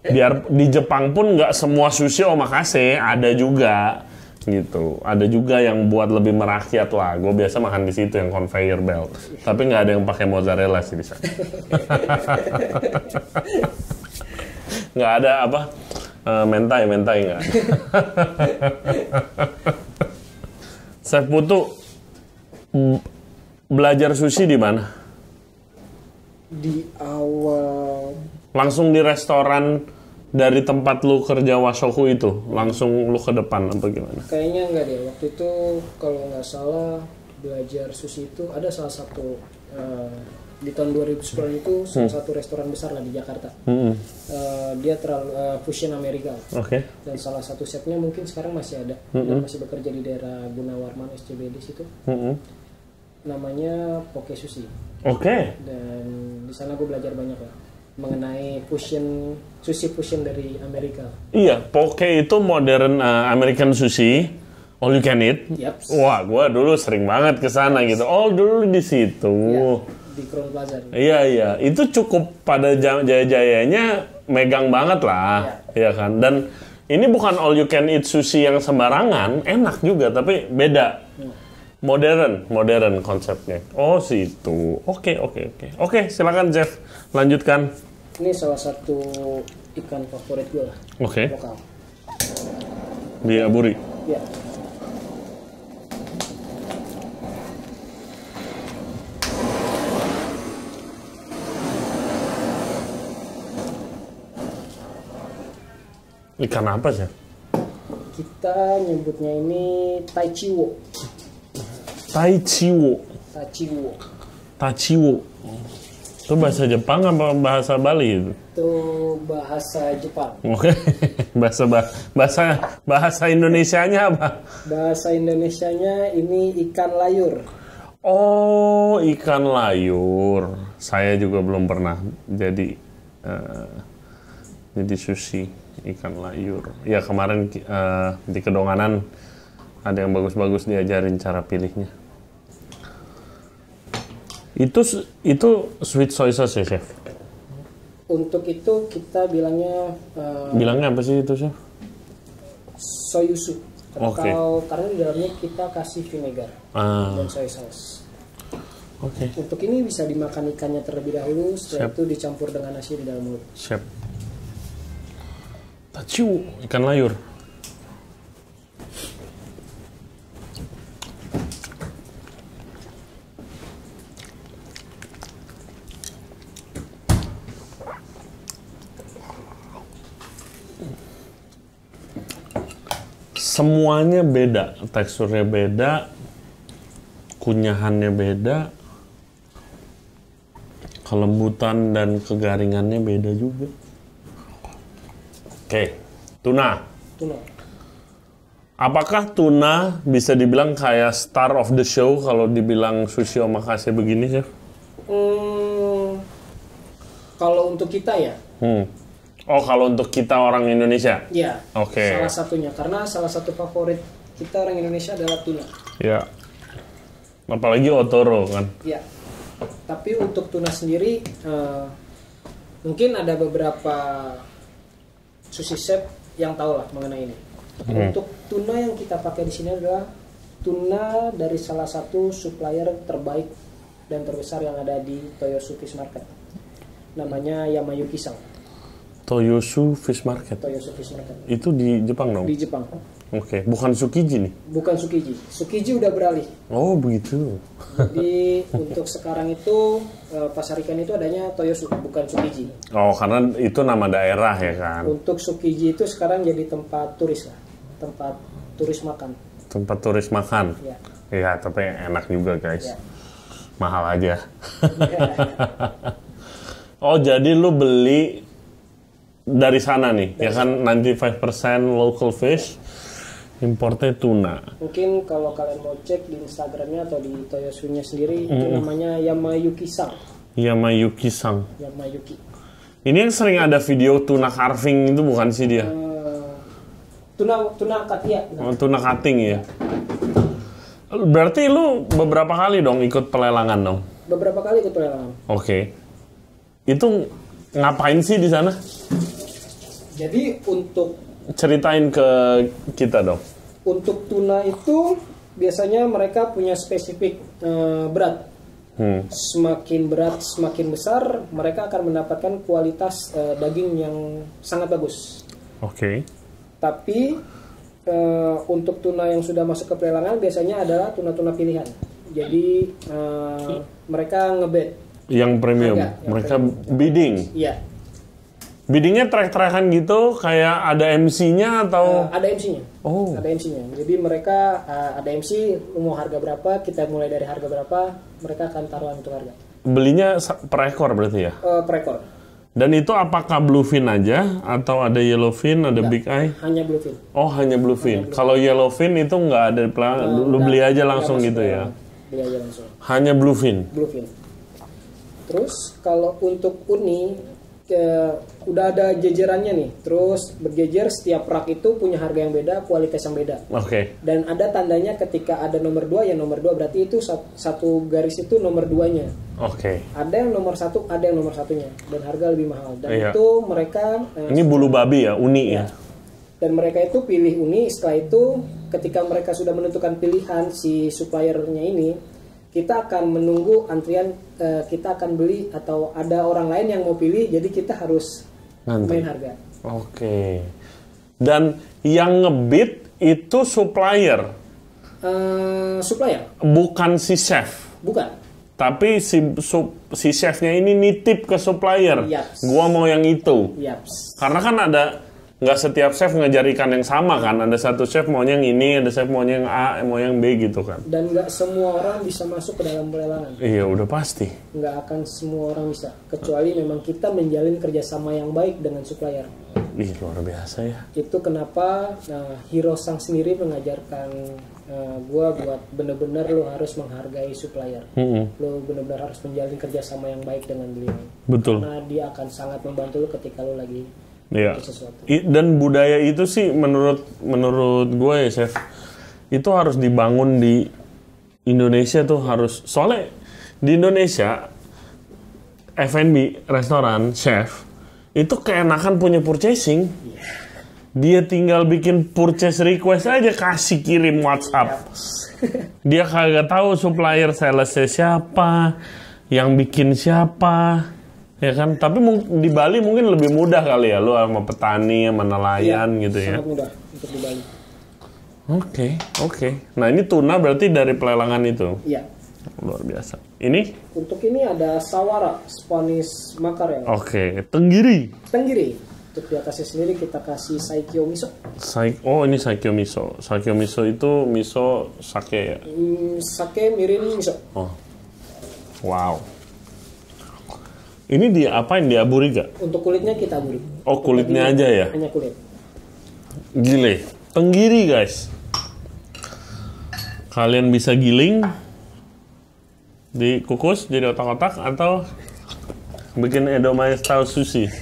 Speaker 1: biar di Jepang pun nggak semua sushi omakase, ada juga. Gitu, ada juga yang buat lebih merakyat lah. Gue biasa makan di situ yang conveyor belt, tapi nggak ada yang pakai mozzarella sih di sana. Nggak ada apa mentai nggak. Chef Putu belajar sushi di mana?
Speaker 2: Di awal.
Speaker 1: Langsung di restoran. Dari tempat lu kerja Washoku itu, langsung lu ke depan atau gimana?
Speaker 2: Kayaknya enggak deh, waktu itu kalau nggak salah belajar sushi itu ada salah satu di tahun 2010 itu salah satu restoran besar lah di Jakarta. Dia terlalu fusion Amerika. Dan salah satu chefnya mungkin sekarang masih ada, dan masih bekerja di daerah Gunawarman SCBD situ. Namanya Poke Sushi. Dan di sana gue belajar banyak lah mengenai sushi fusion dari Amerika.
Speaker 1: Iya, Poke itu modern American sushi, all you can eat. Wah, gue dulu sering banget ke sana gitu. Oh, dulu di situ.
Speaker 2: Ya, di Crown Plaza.
Speaker 1: Iya, itu cukup pada jaya-jayanya megang banget lah, ya kan. Dan ini bukan all you can eat sushi yang sembarangan, enak juga, tapi beda. Modern konsepnya. Oh, situ. Oke, silakan Jeff, lanjutkan.
Speaker 2: Ini salah satu ikan favorit gue lah. Lokal.
Speaker 1: Di aburi.
Speaker 2: Ya.
Speaker 1: Ikan apa sih?
Speaker 2: Kita nyebutnya ini Taichiwo.
Speaker 1: Itu bahasa Jepang apa bahasa Bali itu?
Speaker 2: Itu bahasa Jepang.
Speaker 1: Oke. bahasa Indonesianya apa?
Speaker 2: Bahasa Indonesianya ini ikan layur.
Speaker 1: Oh, ikan layur. Saya juga belum pernah jadi sushi ikan layur. Ya kemarin di Kedonganan ada yang bagus-bagus diajarin cara pilihnya. Itu sweet soy sauce ya, Chef?
Speaker 2: Untuk itu kita bilangnya
Speaker 1: Bilangnya apa sih itu, Chef?
Speaker 2: soyusu.
Speaker 1: Oke.
Speaker 2: Karena di dalamnya kita kasih vinegar dan soy sauce.
Speaker 1: Oke.
Speaker 2: Untuk ini bisa dimakan ikannya terlebih dahulu, setelah itu dicampur dengan nasi di dalam mulut.
Speaker 1: Chef. Tachiu, ikan layur. Semuanya beda, teksturnya beda, kunyahannya beda, kelembutan dan kegaringannya beda juga. Oke, tuna.
Speaker 2: Tuna.
Speaker 1: Apakah tuna bisa dibilang kayak star of the show kalau dibilang sushi omakase begini, Chef?
Speaker 2: Kalau untuk kita ya?
Speaker 1: Oh, kalau untuk kita orang Indonesia?
Speaker 2: Iya.
Speaker 1: Oke.
Speaker 2: Salah satunya, karena salah satu favorit kita orang Indonesia adalah tuna.
Speaker 1: Ya. Apalagi otoro kan?
Speaker 2: Iya. Tapi untuk tuna sendiri, mungkin ada beberapa sushi chef yang tahu lah mengenai ini. Untuk tuna yang kita pakai di sini adalah tuna dari salah satu supplier terbaik dan terbesar yang ada di Toyosu Fish Market. Namanya Yamayuki-san.
Speaker 1: Toyosu Fish Market.
Speaker 2: Toyosu Fish Market.
Speaker 1: Itu di Jepang dong?
Speaker 2: Di Jepang.
Speaker 1: Oke, bukan Tsukiji nih?
Speaker 2: Bukan Tsukiji. Tsukiji udah beralih.
Speaker 1: Oh, begitu.
Speaker 2: Jadi untuk sekarang itu pasar ikan itu adanya Toyosu, bukan Tsukiji.
Speaker 1: Oh, karena itu nama daerah ya kan?
Speaker 2: Untuk Tsukiji itu sekarang jadi tempat turis lah. Tempat turis makan.
Speaker 1: Tempat turis makan?
Speaker 2: Ya.
Speaker 1: Iya, tapi enak juga guys.
Speaker 2: Ya.
Speaker 1: Mahal aja. Oh, jadi lu beli dari sana nih, ya kan 95% local fish, importnya tuna.
Speaker 2: Mungkin kalau kalian mau cek di Instagramnya atau di Toyosunya sendiri, itu namanya Yamayuki-san.
Speaker 1: Yamayuki-san.
Speaker 2: Yamayuki.
Speaker 1: Ini yang sering ada video tuna carving itu bukan sih dia?
Speaker 2: Tuna katia.
Speaker 1: Oh, tuna cutting ya? Berarti lu beberapa kali dong ikut pelelangan dong?
Speaker 2: Beberapa kali ikut pelelangan.
Speaker 1: Oke. Itu ngapain sih di sana?
Speaker 2: Jadi untuk
Speaker 1: Ceritain ke kita dong.
Speaker 2: Untuk tuna itu biasanya mereka punya spesifik berat. Semakin berat, semakin besar, mereka akan mendapatkan kualitas daging yang sangat bagus.
Speaker 1: Oke.
Speaker 2: Tapi untuk tuna yang sudah masuk ke pelelangan biasanya adalah tuna-tuna pilihan. Jadi mereka ngebet.
Speaker 1: Yang premium, mereka bidding.
Speaker 2: Iya.
Speaker 1: Biddingnya track-trackan gitu, kayak ada MC-nya atau?
Speaker 2: Ada MC-nya.
Speaker 1: Oh.
Speaker 2: Ada MC-nya. Jadi mereka ada MC, mau harga berapa, kita mulai dari harga berapa, mereka akan taruhan untuk harga.
Speaker 1: Belinya per ekor berarti ya?
Speaker 2: Per ekor.
Speaker 1: Dan itu apakah bluefin aja, atau ada yellowfin, ada big eye?
Speaker 2: Hanya bluefin.
Speaker 1: Oh, hanya bluefin. Kalau yellowfin itu nggak ada, lu beli aja langsung gitu ya?
Speaker 2: Beli aja langsung.
Speaker 1: Hanya bluefin?
Speaker 2: Bluefin. Terus kalau untuk uni, udah ada jejerannya nih. Terus berjejer, setiap rak itu punya harga yang beda, kualitas yang beda.
Speaker 1: Oke.
Speaker 2: Dan ada tandanya ketika ada nomor 2, ya nomor 2 berarti itu satu garis itu nomor 2-nya.
Speaker 1: Oke.
Speaker 2: Ada yang nomor 1, ada yang nomor 1-nya. Dan harga lebih mahal. Dan
Speaker 1: Iya.
Speaker 2: itu mereka...
Speaker 1: Ini bulu babi ya, uni ya?
Speaker 2: Dan mereka itu pilih uni, setelah itu ketika mereka sudah menentukan pilihan si suppliernya ini, kita akan menunggu antrian, kita akan beli atau ada orang lain yang mau pilih, jadi kita harus main harga.
Speaker 1: Oke. Dan yang ngebid itu supplier?
Speaker 2: Supplier?
Speaker 1: Bukan si chef?
Speaker 2: Bukan.
Speaker 1: Tapi si chefnya ini nitip ke supplier?
Speaker 2: Yaps.
Speaker 1: Gua mau yang itu?
Speaker 2: Yaps.
Speaker 1: Karena kan ada nggak setiap chef ngejar ikan yang sama kan. Ada satu chef maunya yang ini, ada chef maunya yang A, mau yang B gitu kan.
Speaker 2: Dan nggak semua orang bisa masuk ke dalam pelelangan.
Speaker 1: Iya, udah pasti.
Speaker 2: Nggak akan semua orang bisa, kecuali memang kita menjalin kerjasama yang baik dengan supplier.
Speaker 1: Ih, luar biasa ya.
Speaker 2: Itu kenapa Hiro Sang sendiri mengajarkan gua buat bener-bener lo harus menghargai supplier. Lo bener-bener harus menjalin kerjasama yang baik dengan beliau.
Speaker 1: Betul.
Speaker 2: Karena dia akan sangat membantu lo ketika lo lagi
Speaker 1: Iya.
Speaker 2: sesuatu.
Speaker 1: Dan budaya itu sih menurut gue ya chef, itu harus dibangun di Indonesia tuh harus. Soalnya di Indonesia F&B, restoran, chef itu keenakan punya purchasing. Dia tinggal bikin purchase request aja, kasih kirim WhatsApp. Dia kagak tahu supplier salesnya siapa, yang bikin siapa, ya kan? Tapi di Bali mungkin lebih mudah kali ya, lu sama petani, sama nelayan gitu ya.
Speaker 2: Sangat mudah untuk di Bali.
Speaker 1: Oke. Nah ini tuna berarti dari pelelangan itu.
Speaker 2: Iya.
Speaker 1: Luar biasa. Ini?
Speaker 2: Untuk ini ada sawara, Spanish makarel.
Speaker 1: Oke, tenggiri.
Speaker 2: Tenggiri. Untuk di atasnya sendiri kita kasih saikyo miso.
Speaker 1: Ini saikyo miso. Saikyo miso itu miso sake ya?
Speaker 2: Sake mirin miso.
Speaker 1: Oh. Wow. Ini diapain? Diaburi gak?
Speaker 2: Untuk kulitnya kita aburi.
Speaker 1: Oh, kulitnya aja ya?
Speaker 2: Hanya kulit.
Speaker 1: Gile. Tenggiri guys. Kalian bisa giling, dikukus jadi otak-otak, atau bikin edomae style sushi.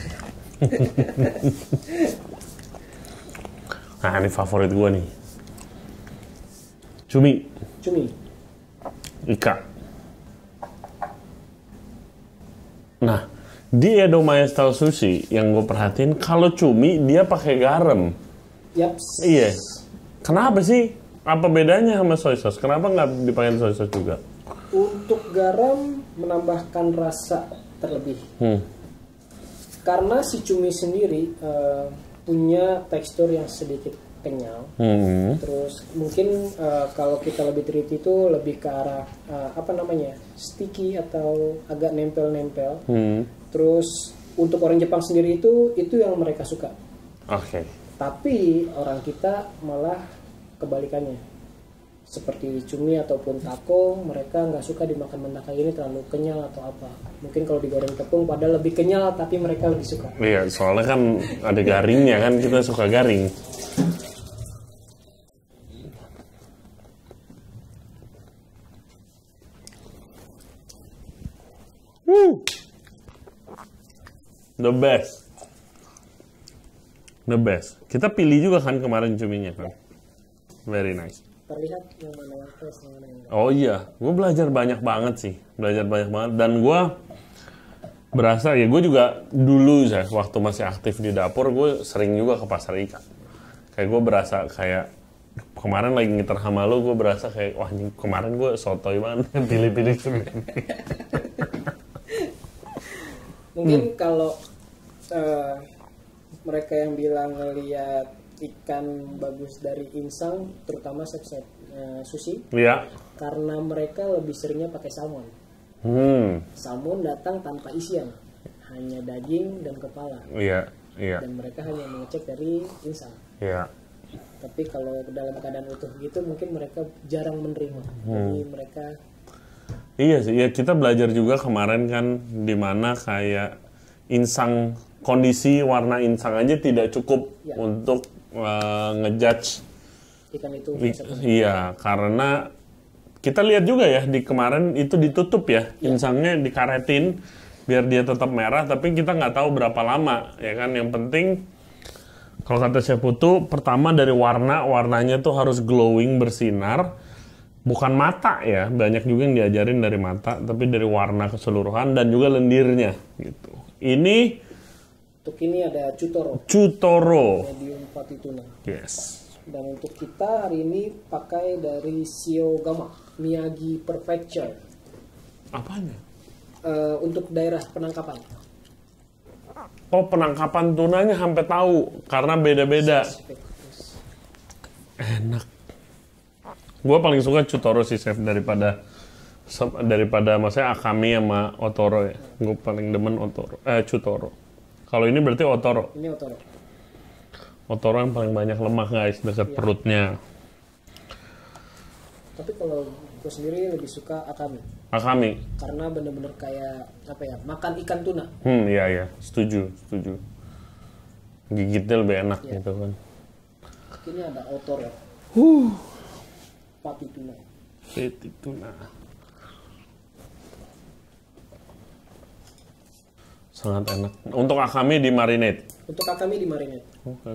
Speaker 1: Nah, ini favorit gue nih. Cumi. Ika. Nah, di edomae style sushi yang gue perhatiin, kalau cumi dia pakai garam.
Speaker 2: Yaps.
Speaker 1: Iya. Kenapa sih? Apa bedanya sama soy sauce? Kenapa nggak dipakai soy sauce juga?
Speaker 2: Untuk garam menambahkan rasa terlebih. Karena si cumi sendiri punya tekstur yang sedikit kenyal. Terus mungkin kalau kita lebih teliti itu lebih ke arah sticky atau agak nempel-nempel. Terus untuk orang Jepang sendiri itu yang mereka suka.
Speaker 1: Oke.
Speaker 2: Tapi orang kita malah kebalikannya. Seperti cumi ataupun taco, mereka nggak suka dimakan mentah kayak ini, terlalu kenyal atau apa. Mungkin kalau digoreng tepung padahal lebih kenyal, tapi mereka lebih suka.
Speaker 1: Iya, soalnya kan ada garingnya kan, kita suka garing. The best. Kita pilih juga kan kemarin cuminya kan. Very nice.
Speaker 2: Terlihat yang mana yang fresh, yang mana yang enggak.
Speaker 1: Oh iya, gue belajar banyak banget sih. Dan gue berasa, ya gue juga dulu ya, waktu masih aktif di dapur, gue sering juga ke pasar ikan. Kayak gue berasa kayak, kemarin lagi ngiter sama lo, gue berasa kayak, wah kemarin gue sotoy banget, pilih-pilih cumi.
Speaker 2: Mungkin kalau mereka yang bilang ngelihat ikan bagus dari insang, terutama chef sushi,
Speaker 1: Iya.
Speaker 2: karena mereka lebih seringnya pakai salmon. Salmon datang tanpa isian, hanya daging dan kepala.
Speaker 1: Iya.
Speaker 2: Dan mereka hanya mengecek dari insang.
Speaker 1: Iya.
Speaker 2: Tapi kalau dalam keadaan utuh gitu, mungkin mereka jarang menerima. Jadi mereka.
Speaker 1: Iya sih, ya kita belajar juga kemarin kan, dimana kayak insang, kondisi warna insang aja tidak cukup untuk ngejudge
Speaker 2: Ikan itu
Speaker 1: iya, karena kita lihat juga ya di kemarin itu ditutup ya, insangnya dikaretin biar dia tetap merah, tapi kita nggak tahu berapa lama ya kan. Yang penting kalau kata Chef Putu, pertama dari warnanya tuh harus glowing, bersinar, bukan mata ya, banyak juga yang diajarin dari mata, tapi dari warna keseluruhan dan juga lendirnya gitu.
Speaker 2: Untuk ini ada Chutoro medium fatty tuna.
Speaker 1: Yes.
Speaker 2: Dan untuk kita hari ini pakai dari Shiogama Miyagi Prefecture.
Speaker 1: Apanya?
Speaker 2: Untuk daerah penangkapan.
Speaker 1: Oh, penangkapan tunanya sampai tahu karena beda-beda. Enak. Gue paling suka Chutoro sih chef daripada maksudnya Akami sama Otoro ya. Gue paling demen Chutoro. Kalau ini berarti Otoro.
Speaker 2: Ini Otoro.
Speaker 1: Otoro yang paling banyak lemak guys, dekat perutnya.
Speaker 2: Tapi kalau gue sendiri lebih suka akami.
Speaker 1: Akami.
Speaker 2: Karena bener-bener kayak apa ya, makan ikan tuna.
Speaker 1: Iya, setuju. Gigitnya lebih enak gitu kan.
Speaker 2: Ini ada otoro. Pati tuna.
Speaker 1: Pati tuna. Sangat enak. Untuk akami di marinate.
Speaker 2: Untuk akami di marinate.
Speaker 1: Oke.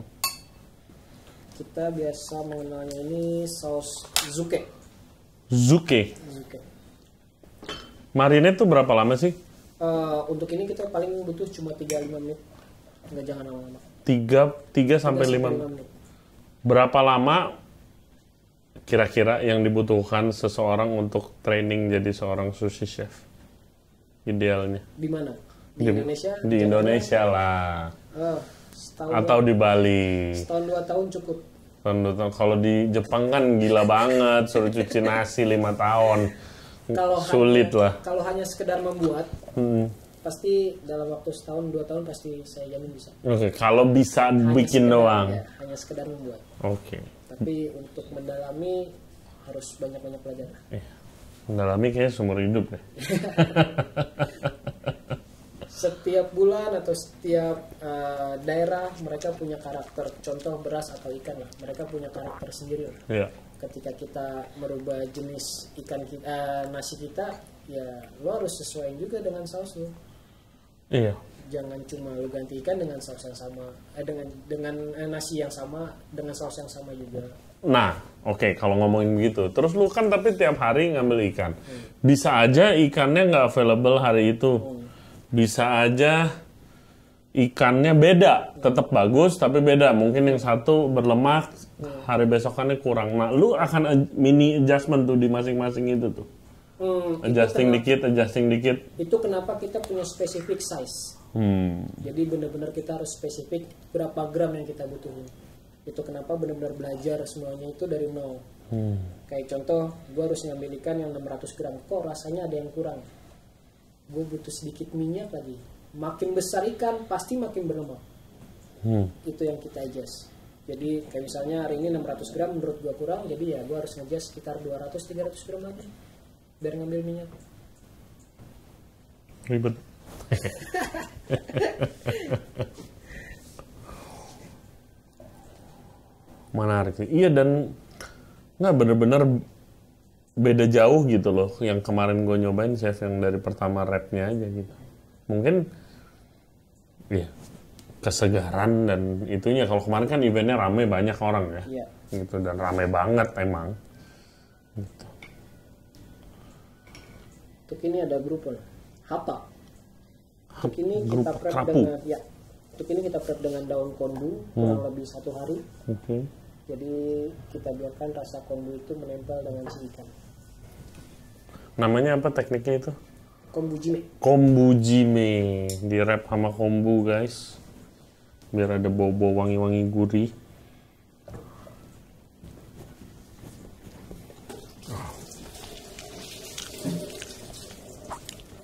Speaker 2: Kita biasa mengenalnya ini saus zuke.
Speaker 1: Zuke. Marinate tuh berapa lama sih?
Speaker 2: Untuk ini kita paling butuh cuma 3-5 menit. Nggak, jangan lama-lama.
Speaker 1: 3 sampai 5 menit. Berapa lama kira-kira yang dibutuhkan seseorang untuk training jadi seorang sushi chef? Idealnya.
Speaker 2: Di mana? Di Indonesia?
Speaker 1: Di Indonesia lah.
Speaker 2: Setahun
Speaker 1: atau di Bali.
Speaker 2: Setahun 2 tahun cukup.
Speaker 1: Kalau di Jepang kan gila banget, suruh cuci nasi 5 tahun. Sulit lah.
Speaker 2: Kalau hanya sekedar membuat, pasti dalam waktu setahun 2 tahun pasti saya jamin bisa.
Speaker 1: Oke, kalau bisa hanya bikin doang.
Speaker 2: Ya, hanya sekedar membuat.
Speaker 1: Oke.
Speaker 2: Tapi untuk mendalami harus banyak-banyak belajar.
Speaker 1: Mendalami kayaknya seumur hidup deh.
Speaker 2: Setiap bulan atau setiap daerah mereka punya karakter. Contoh beras atau ikan lah, mereka punya karakter sendiri lah.
Speaker 1: Iya.
Speaker 2: Ketika kita merubah jenis ikan nasi kita, ya lo harus sesuaiin juga dengan saus lo.
Speaker 1: Iya.
Speaker 2: Jangan cuma lo ganti ikan dengan saus yang sama, dengan nasi yang sama dengan saus yang sama juga.
Speaker 1: Nah, oke, kalau ngomongin begitu, terus lu kan tapi tiap hari ngambil ikan, bisa aja ikannya nggak available hari itu. Bisa aja ikannya beda, tetap bagus tapi beda. Mungkin yang satu berlemak, hari besokannya kurang. Nah, lu akan mini adjustment tuh di masing-masing itu tuh. Adjusting dikit.
Speaker 2: Itu kenapa kita punya specific size. Jadi benar-benar kita harus spesifik berapa gram yang kita butuhin. Itu kenapa benar-benar belajar semuanya itu dari nol. Kayak contoh, gue harus ngambil ikan yang 600 gram. Kok rasanya ada yang kurang? Gue butuh sedikit minyak lagi. Makin besar ikan pasti makin berlemak. Itu yang kita adjust. Jadi kayak misalnya hari ini 600 gram menurut gue kurang, jadi ya gue harus adjust sekitar 200-300 gram lagi biar ngambil minyak.
Speaker 1: Ribet. Menarik sih. Iya, dan nggak bener-bener beda jauh gitu loh. Yang kemarin gue nyobain chef yang dari pertama rapnya aja gitu. Mungkin ya kesegaran dan itunya. Kalau kemarin kan eventnya rame, banyak orang ya.
Speaker 2: Iya.
Speaker 1: Gitu, dan rame banget emang. Gitu.
Speaker 2: Untuk ini ada grouper, hapa. Untuk ini
Speaker 1: Grup
Speaker 2: kita prep
Speaker 1: krapu.
Speaker 2: dengan untuk ini kita prep dengan daun konbu kurang lebih 1 hari.
Speaker 1: Oke.
Speaker 2: Jadi kita biarkan rasa konbu itu menempel dengan si ikan.
Speaker 1: Namanya apa tekniknya itu?
Speaker 2: Kombujime.
Speaker 1: Kombujime. Di wrap sama kombu guys. Biar ada bau-bau wangi-wangi gurih.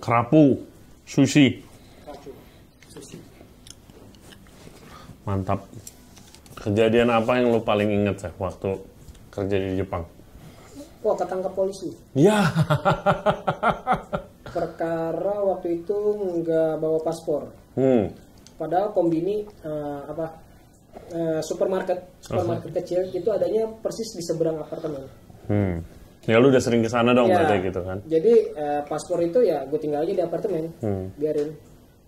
Speaker 1: Kerapu, sushi. Mantap. Kejadian apa yang lu paling inget sih waktu kerja di Jepang?
Speaker 2: Wah, ketangkap polisi.
Speaker 1: Ya.
Speaker 2: Perkara waktu itu nggak bawa paspor. Padahal kombini supermarket kecil itu adanya persis di seberang apartemen.
Speaker 1: Ya lu udah sering kesana dong berarti gitu kan?
Speaker 2: Jadi paspor itu ya gue tinggal aja di apartemen, biarin.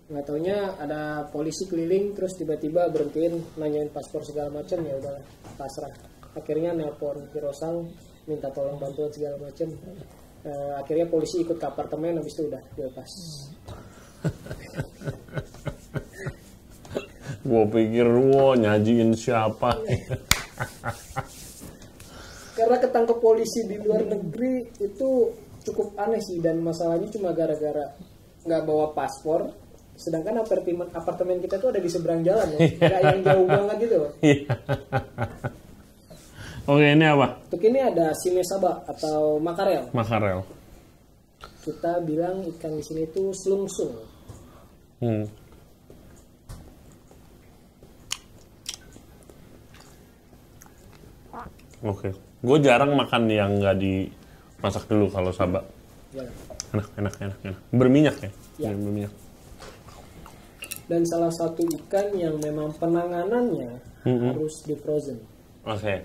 Speaker 2: Nggak taunya ada polisi keliling terus tiba-tiba berhentiin nanyain paspor segala macam, ya udah pasrah. Akhirnya nelpon Kirosang minta tolong bantuan segala macam. Akhirnya polisi ikut ke apartemen, habis itu udah dilepas.
Speaker 1: Gue pikir nyajiin siapa?
Speaker 2: Karena ketangkep polisi di luar negeri itu cukup aneh sih, dan masalahnya cuma gara-gara nggak bawa paspor, sedangkan apartemen kita tuh ada di seberang jalan ya, nggak yang jauh banget gitu.
Speaker 1: Oke, ini apa?
Speaker 2: Untuk ini ada shimesaba atau makarel.
Speaker 1: Makarel.
Speaker 2: Kita bilang ikan di sini itu slungsung.
Speaker 1: Oke. Gue jarang makan yang nggak dimasak dulu kalau saba.
Speaker 2: Ya.
Speaker 1: Enak. Berminyak ya?
Speaker 2: Ya.
Speaker 1: Berminyak.
Speaker 2: Dan salah satu ikan yang memang penanganannya harus di frozen.
Speaker 1: Oke.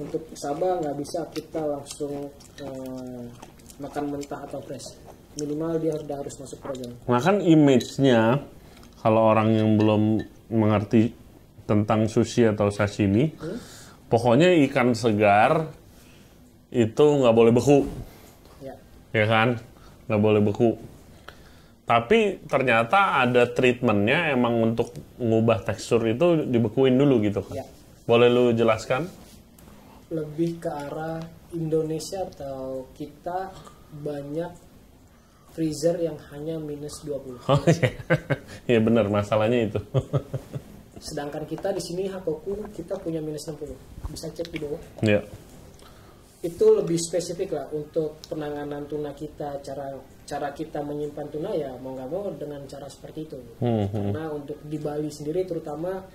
Speaker 2: Untuk saba nggak bisa kita langsung makan mentah atau fresh. Minimal dia harus masuk frozen.
Speaker 1: Nah kan image-nya, kalau orang yang belum mengerti tentang sushi atau sashimi, pokoknya ikan segar itu nggak boleh beku. Ya kan? Nggak boleh beku. Tapi ternyata ada treatmentnya emang untuk ngubah tekstur itu dibekuin dulu gitu kan?
Speaker 2: Ya.
Speaker 1: Boleh lu jelaskan?
Speaker 2: Lebih ke arah Indonesia atau kita banyak freezer yang hanya minus 20.
Speaker 1: Oh iya, ya benar masalahnya itu.
Speaker 2: Sedangkan kita di sini Hakoku kita punya minus 60. Bisa cek di bawah.
Speaker 1: Iya.
Speaker 2: Itu lebih spesifik lah untuk penanganan tuna kita, cara kita menyimpan tuna ya mau nggak mau dengan cara seperti itu. Karena untuk di Bali sendiri terutama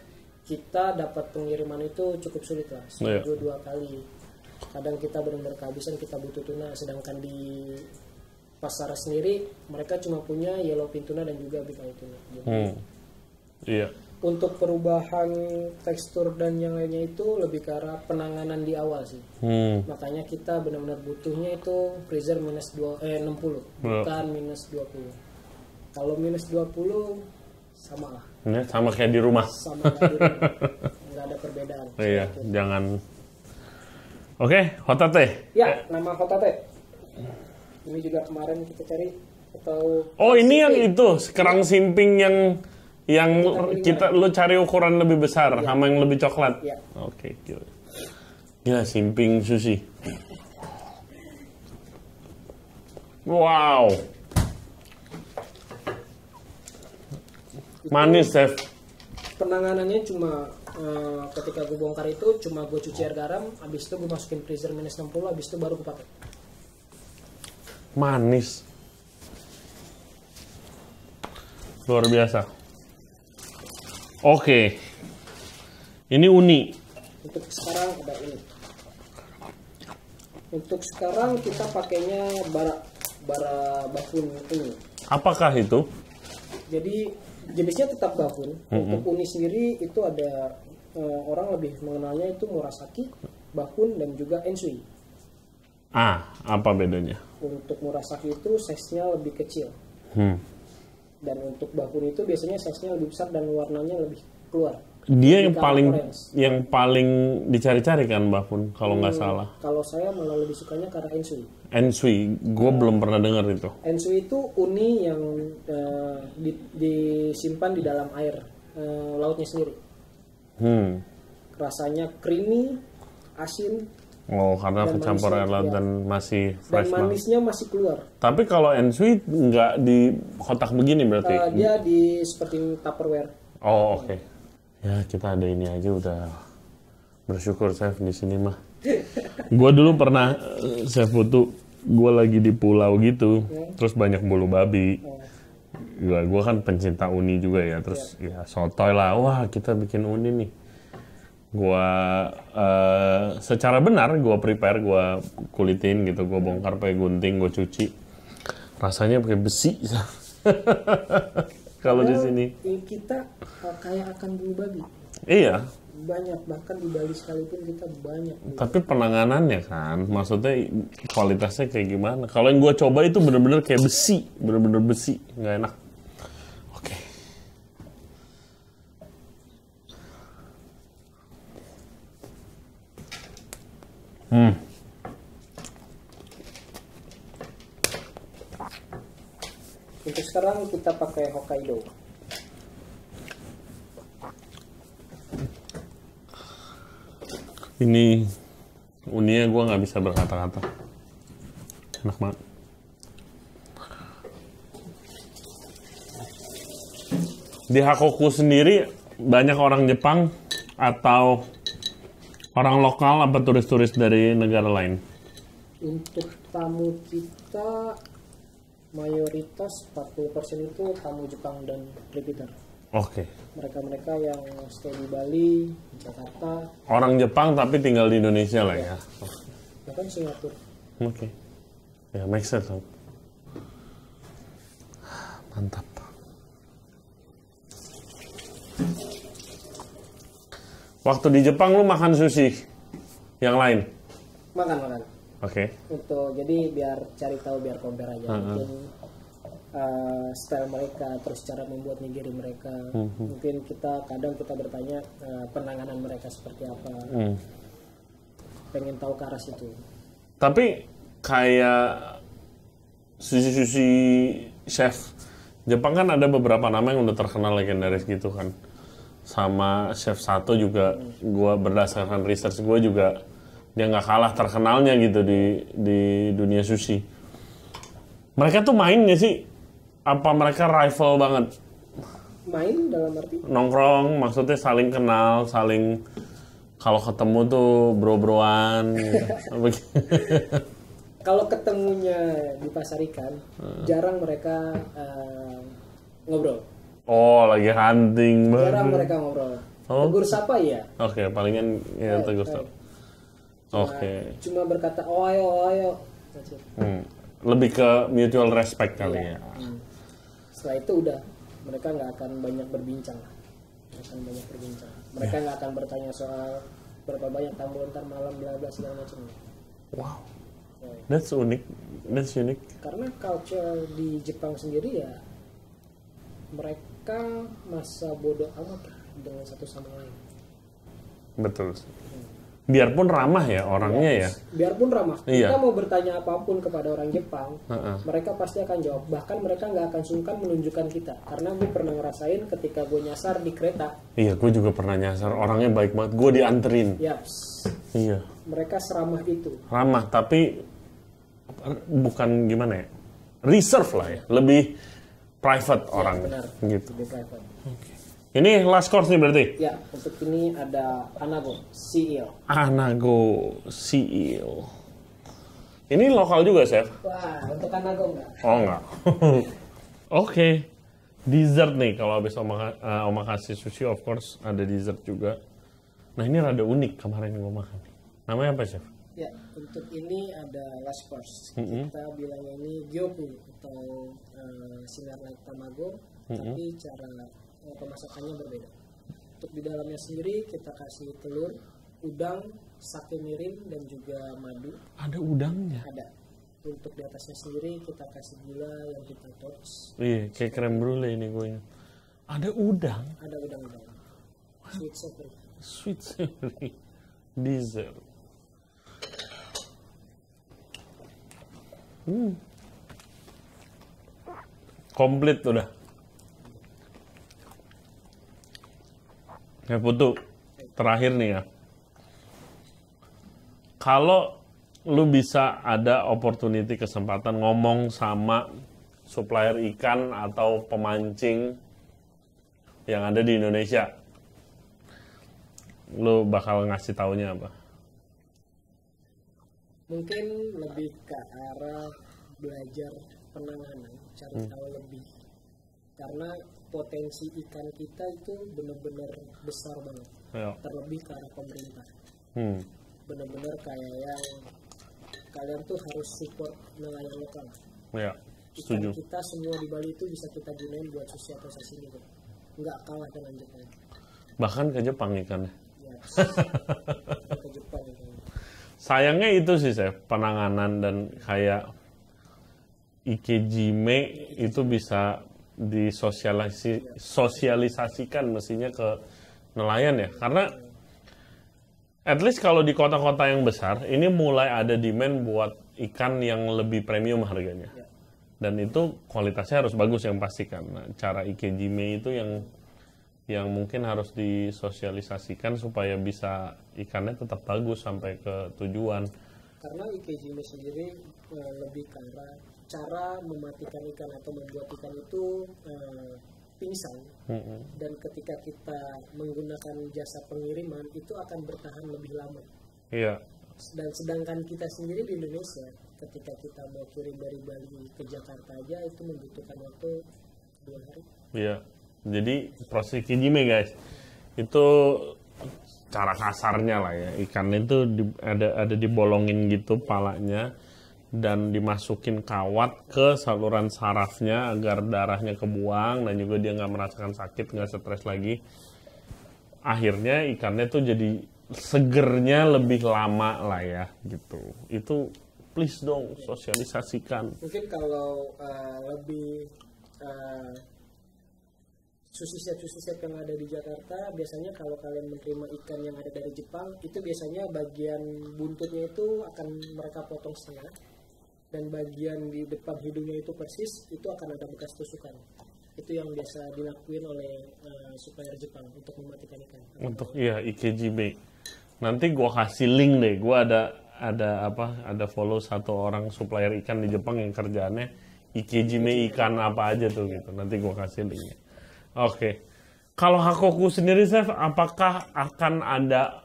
Speaker 2: kita dapat pengiriman itu cukup sulit lah, seminggu 2 kali. Kadang kita benar-benar kehabisan, kita butuh tuna, sedangkan di pasar sendiri mereka cuma punya yellowfin tuna dan juga big eye tuna.
Speaker 1: Iya.
Speaker 2: Untuk perubahan tekstur dan yang lainnya itu lebih ke arah penanganan di awal sih. Makanya kita benar-benar butuhnya itu freezer minus 60, bukan minus 20. Kalau minus 20 sama lah.
Speaker 1: Ini sama kayak di rumah.
Speaker 2: Sama kayak di rumah. Nggak ada perbedaan.
Speaker 1: Iya, jangan. Oke, hotate.
Speaker 2: Ya, nama hotate. Ini juga kemarin kita cari atau.
Speaker 1: Oh ini yang itu kerang simping yang lu cari ukuran lebih besar sama yang lebih coklat.
Speaker 2: Ya.
Speaker 1: Oke, gila. Gila simping sushi. Wow. Manis, chef.
Speaker 2: Penanganannya cuma ketika gue bongkar itu cuma gue cuci air garam, habis itu gue masukin freezer minus 60, habis itu baru gue pakai.
Speaker 1: Manis. Luar biasa. Oke. Ini uni.
Speaker 2: Untuk sekarang ada ini. Untuk sekarang kita pakainya bara bakun ini.
Speaker 1: Apakah itu?
Speaker 2: Jadi jenisnya tetap bakun. Untuk uni sendiri itu ada orang lebih mengenalnya itu murasaki, bakun dan juga ensui.
Speaker 1: Apa bedanya?
Speaker 2: Untuk murasaki itu size-nya lebih kecil. Dan untuk bakun itu biasanya size-nya lebih besar dan warnanya lebih keluar.
Speaker 1: Dia yang paling dicari-cari kan bakun kalau nggak salah.
Speaker 2: Kalau saya malah lebih sukanya karena ensui.
Speaker 1: Ensui, gue belum pernah dengar itu.
Speaker 2: Ensui itu uni yang disimpan di dalam air lautnya sendiri. Rasanya creamy, asin.
Speaker 1: Oh, karena kecampur air laut dan masih fresh
Speaker 2: dan manisnya masih keluar.
Speaker 1: Tapi kalau ensui nggak di kotak begini berarti?
Speaker 2: Dia di seperti Tupperware.
Speaker 1: Oh, oke. Ya, kita ada ini aja udah bersyukur chef di sini mah. Gue dulu pernah chef foto, gue lagi di pulau gitu, terus banyak bulu babi. Gue kan pencinta uni juga ya, terus ya sotoy lah, wah kita bikin uni nih. Gue secara benar gue prepare, gue kulitin gitu, gue bongkar pakai gunting, gue cuci, rasanya pakai besi. Kalau di sini
Speaker 2: kita kayak akan bulu babi.
Speaker 1: Iya.
Speaker 2: Banyak, bahkan di Bali sekalipun kita banyak.
Speaker 1: Tapi penanganannya kan, maksudnya kualitasnya kayak gimana? Kalau yang gue coba itu bener-bener kayak besi, bener-bener besi, nggak enak. Oke.
Speaker 2: Untuk sekarang kita pakai Hokkaido.
Speaker 1: Ini uninya gue nggak bisa berkata-kata. Enak banget. Di Hakoku sendiri banyak orang Jepang atau orang lokal apa turis-turis dari negara lain?
Speaker 2: Untuk tamu kita mayoritas 40% itu tamu Jepang dan repeater.
Speaker 1: Oke.
Speaker 2: Mereka-mereka yang stay di Bali, di Jakarta,
Speaker 1: Orang Jepang tapi tinggal di Indonesia lah ya.
Speaker 2: bahkan Singapura.
Speaker 1: Oke. Ya, make sense. Mantap. Waktu di Jepang lu makan sushi yang lain?
Speaker 2: Makan.
Speaker 1: Oke.
Speaker 2: Jadi biar cari tahu, biar compare aja. Mungkin style mereka, terus cara membuat nigiri mereka. Mungkin kadang kita bertanya penanganan mereka seperti apa. Pengen tahu ke arah situ.
Speaker 1: Tapi kayak sushi chef Jepang kan ada beberapa nama yang udah terkenal legendaris gitu kan. Sama chef Sato juga, gua berdasarkan research gue juga dia nggak kalah terkenalnya gitu di dunia sushi. Mereka tuh main nggak sih? Apa mereka rival banget?
Speaker 2: Main dalam arti?
Speaker 1: Nongkrong, maksudnya saling kenal, saling kalau ketemu tuh bro-broan.
Speaker 2: Kalau ketemunya di pasar ikan, jarang mereka ngobrol.
Speaker 1: Oh, lagi hunting banget.
Speaker 2: Jarang mereka ngobrol. Tegur sapa ya.
Speaker 1: Oke, palingan ya tegur sapa. Oke.
Speaker 2: Cuma berkata oh ayo.
Speaker 1: Lebih ke mutual respect kali ya.
Speaker 2: Setelah itu udah mereka nggak akan banyak berbincang. Mereka nggak akan bertanya soal berapa banyak tamu ntar malam bla bla segala macam.
Speaker 1: Wow. That's unique.
Speaker 2: Karena culture di Jepang sendiri ya mereka masa bodoh amat dengan satu sama lain.
Speaker 1: Betul. Biarpun ramah ya orangnya ya.
Speaker 2: Biarpun ramah.
Speaker 1: Iya.
Speaker 2: Kita mau bertanya apapun kepada orang Jepang, mereka pasti akan jawab. Bahkan mereka nggak akan sungkan menunjukkan kita. Karena gue pernah ngerasain ketika gue nyasar di kereta.
Speaker 1: Iya, gue juga pernah nyasar. Orangnya baik banget. Gue dianterin.
Speaker 2: Yaps.
Speaker 1: Iya.
Speaker 2: Mereka seramah itu.
Speaker 1: Ramah, tapi bukan gimana ya? Reserve lah ya. Lebih private orangnya.
Speaker 2: Benar.
Speaker 1: Gitu.
Speaker 2: Lebih private.
Speaker 1: Okay. Ini last course nih berarti?
Speaker 2: Ya, untuk ini ada Anago, sea eel.
Speaker 1: Anago, sea eel. Ini lokal juga, Chef?
Speaker 2: Wah, untuk Anago enggak?
Speaker 1: Oh, enggak. Oke. Dessert nih, kalau habis omakase sushi, of course, ada dessert juga. Nah, ini rada unik kemarin yang gue makan. Namanya apa, Chef?
Speaker 2: Ya, untuk ini ada last course. Kita bilangnya ini gyoku atau sinar like tamago, tapi cara pemasakannya berbeda. Untuk di dalamnya sendiri kita kasih telur, udang, sake mirin dan juga madu.
Speaker 1: Ada udangnya?
Speaker 2: Ada. Untuk di atasnya sendiri kita kasih gula yang kita tops.
Speaker 1: Iya, kayak krem brulee ini gue. Ada udang?
Speaker 2: Ada udang-udang. Sweet savory.
Speaker 1: Sweet savory dessert. Komplit udah. Ya Putu, terakhir nih ya. Kalau lu bisa ada opportunity, kesempatan ngomong sama supplier ikan atau pemancing yang ada di Indonesia, lu bakal ngasih taunya apa?
Speaker 2: Mungkin lebih ke arah belajar penanganan, cari tahu lebih. Karena potensi ikan kita itu benar-benar besar banget.
Speaker 1: Ya.
Speaker 2: Terlebih ke arah pemerintah. Benar-benar kayak yang kalian tuh harus support nelayan lokal.
Speaker 1: Ya,
Speaker 2: Ikan
Speaker 1: setuju.
Speaker 2: kita semua di Bali itu bisa kita gunain buat sushi atau sashimi. Nggak kalah dengan Jepang.
Speaker 1: Bahkan ke Jepang ikannya.
Speaker 2: Ya, ke Jepang itu.
Speaker 1: Sayangnya itu sih, Chef, penanganan dan kayak ikejime itu bisa disosialisasikan mestinya ke nelayan ya. Karena at least kalau di kota-kota yang besar, ini mulai ada demand buat ikan yang lebih premium harganya. Dan itu kualitasnya harus bagus yang pastikan. Nah, cara ikejime itu yang mungkin harus disosialisasikan supaya bisa ikannya tetap bagus sampai ke tujuan.
Speaker 2: Karena ikejime sendiri lebih ke arah cara mematikan ikan atau membuat ikan itu pingsan. Dan ketika kita menggunakan jasa pengiriman itu akan bertahan lebih lama.
Speaker 1: Iya.
Speaker 2: Dan sedangkan kita sendiri di Indonesia ketika kita mau kirim dari Bali ke Jakarta aja itu membutuhkan waktu 2 hari.
Speaker 1: Iya. Jadi proses ikejime guys, itu cara kasarnya lah ya, ikan itu ada dibolongin gitu palanya dan dimasukin kawat ke saluran sarafnya agar darahnya kebuang dan juga dia nggak merasakan sakit, nggak stres lagi. Akhirnya ikannya tuh jadi segernya lebih lama lah ya gitu. Itu please dong sosialisasikan.
Speaker 2: Mungkin kalau lebih sushi chef yang ada di Jakarta, biasanya kalau kalian menerima ikan yang ada dari Jepang, itu biasanya bagian buntutnya itu akan mereka potong setengah, dan bagian di depan hidungnya itu persis, itu akan ada bekas tusukan. Itu yang biasa dilakuin oleh supplier Jepang untuk mematikan ikan.
Speaker 1: Untuk iya ikejime. Nanti gua kasih link deh. Gua ada follow satu orang supplier ikan di Jepang yang kerjaannya ikejime ikan apa aja tuh gitu. Nanti gua kasih linknya. Oke. Kalau Hakoku sendiri, Chef, apakah akan ada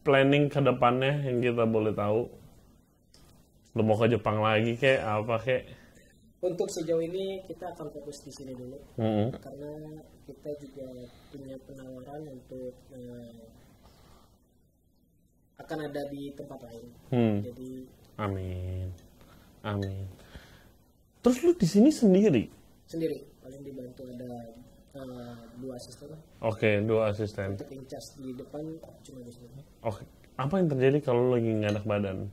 Speaker 1: planning ke depannya yang kita boleh tahu? Lu mau ke Jepang lagi kek apa kek?
Speaker 2: Untuk sejauh ini kita akan fokus di sini dulu, karena kita juga punya penawaran untuk akan ada di tempat lain. Jadi
Speaker 1: amin. Terus lu di sini sendiri?
Speaker 2: Sendiri, paling dibantu ada 2 asisten.
Speaker 1: Oke, 2 asisten.
Speaker 2: Untuk in charge di depan cuma di sini.
Speaker 1: Oke, apa yang terjadi kalau lu lagi nggak enak badan?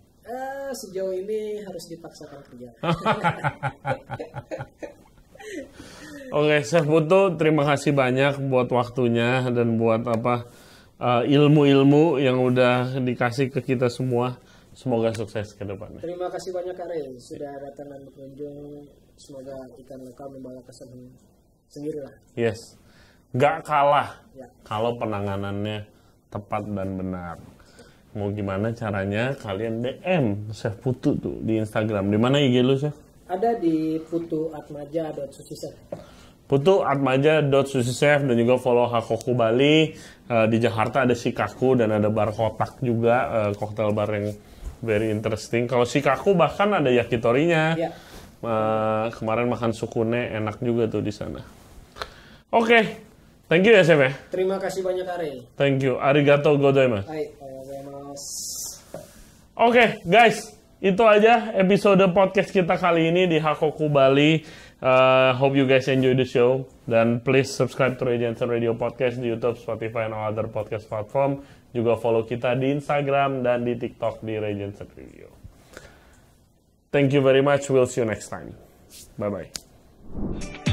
Speaker 2: Sejauh ini harus dipaksakan kerja.
Speaker 1: Oke, Chef Putu, terima kasih banyak buat waktunya dan buat ilmu-ilmu yang udah dikasih ke kita semua. Semoga sukses ke depannya.
Speaker 2: Terima kasih banyak Kak Rey, sudah datang dan berkunjung. Semoga ikan lokal membawa kesan sendirilah.
Speaker 1: Yes, nggak kalah kalau penanganannya tepat dan benar. Mau gimana caranya kalian DM Chef Putu tuh di Instagram. Di mana IG lu, Chef?
Speaker 2: Ada di putu@maja.susichef.
Speaker 1: putu@maja.susichef dan juga follow Hakoku Bali. Di Jakarta ada Shikaku dan ada bar kotak juga, cocktail bar yang very interesting. Kalau Shikaku bahkan ada yakitorinya.
Speaker 2: Ya.
Speaker 1: Kemarin makan sukune enak juga tuh di sana. Oke. Thank you ya, Chef ya.
Speaker 2: Terima kasih banyak Kak Rey.
Speaker 1: Thank you. Arigatou gozaimasu.
Speaker 2: Hai,
Speaker 1: Oke, guys, itu aja episode podcast kita kali ini di Hakoku Bali. Hope you guys enjoy the show. Dan please subscribe to Radiant Radio Podcast di YouTube, Spotify, and all other podcast platform. Juga follow kita di Instagram dan di TikTok di Radiant Radio. Thank you very much. We'll see you next time. Bye-bye.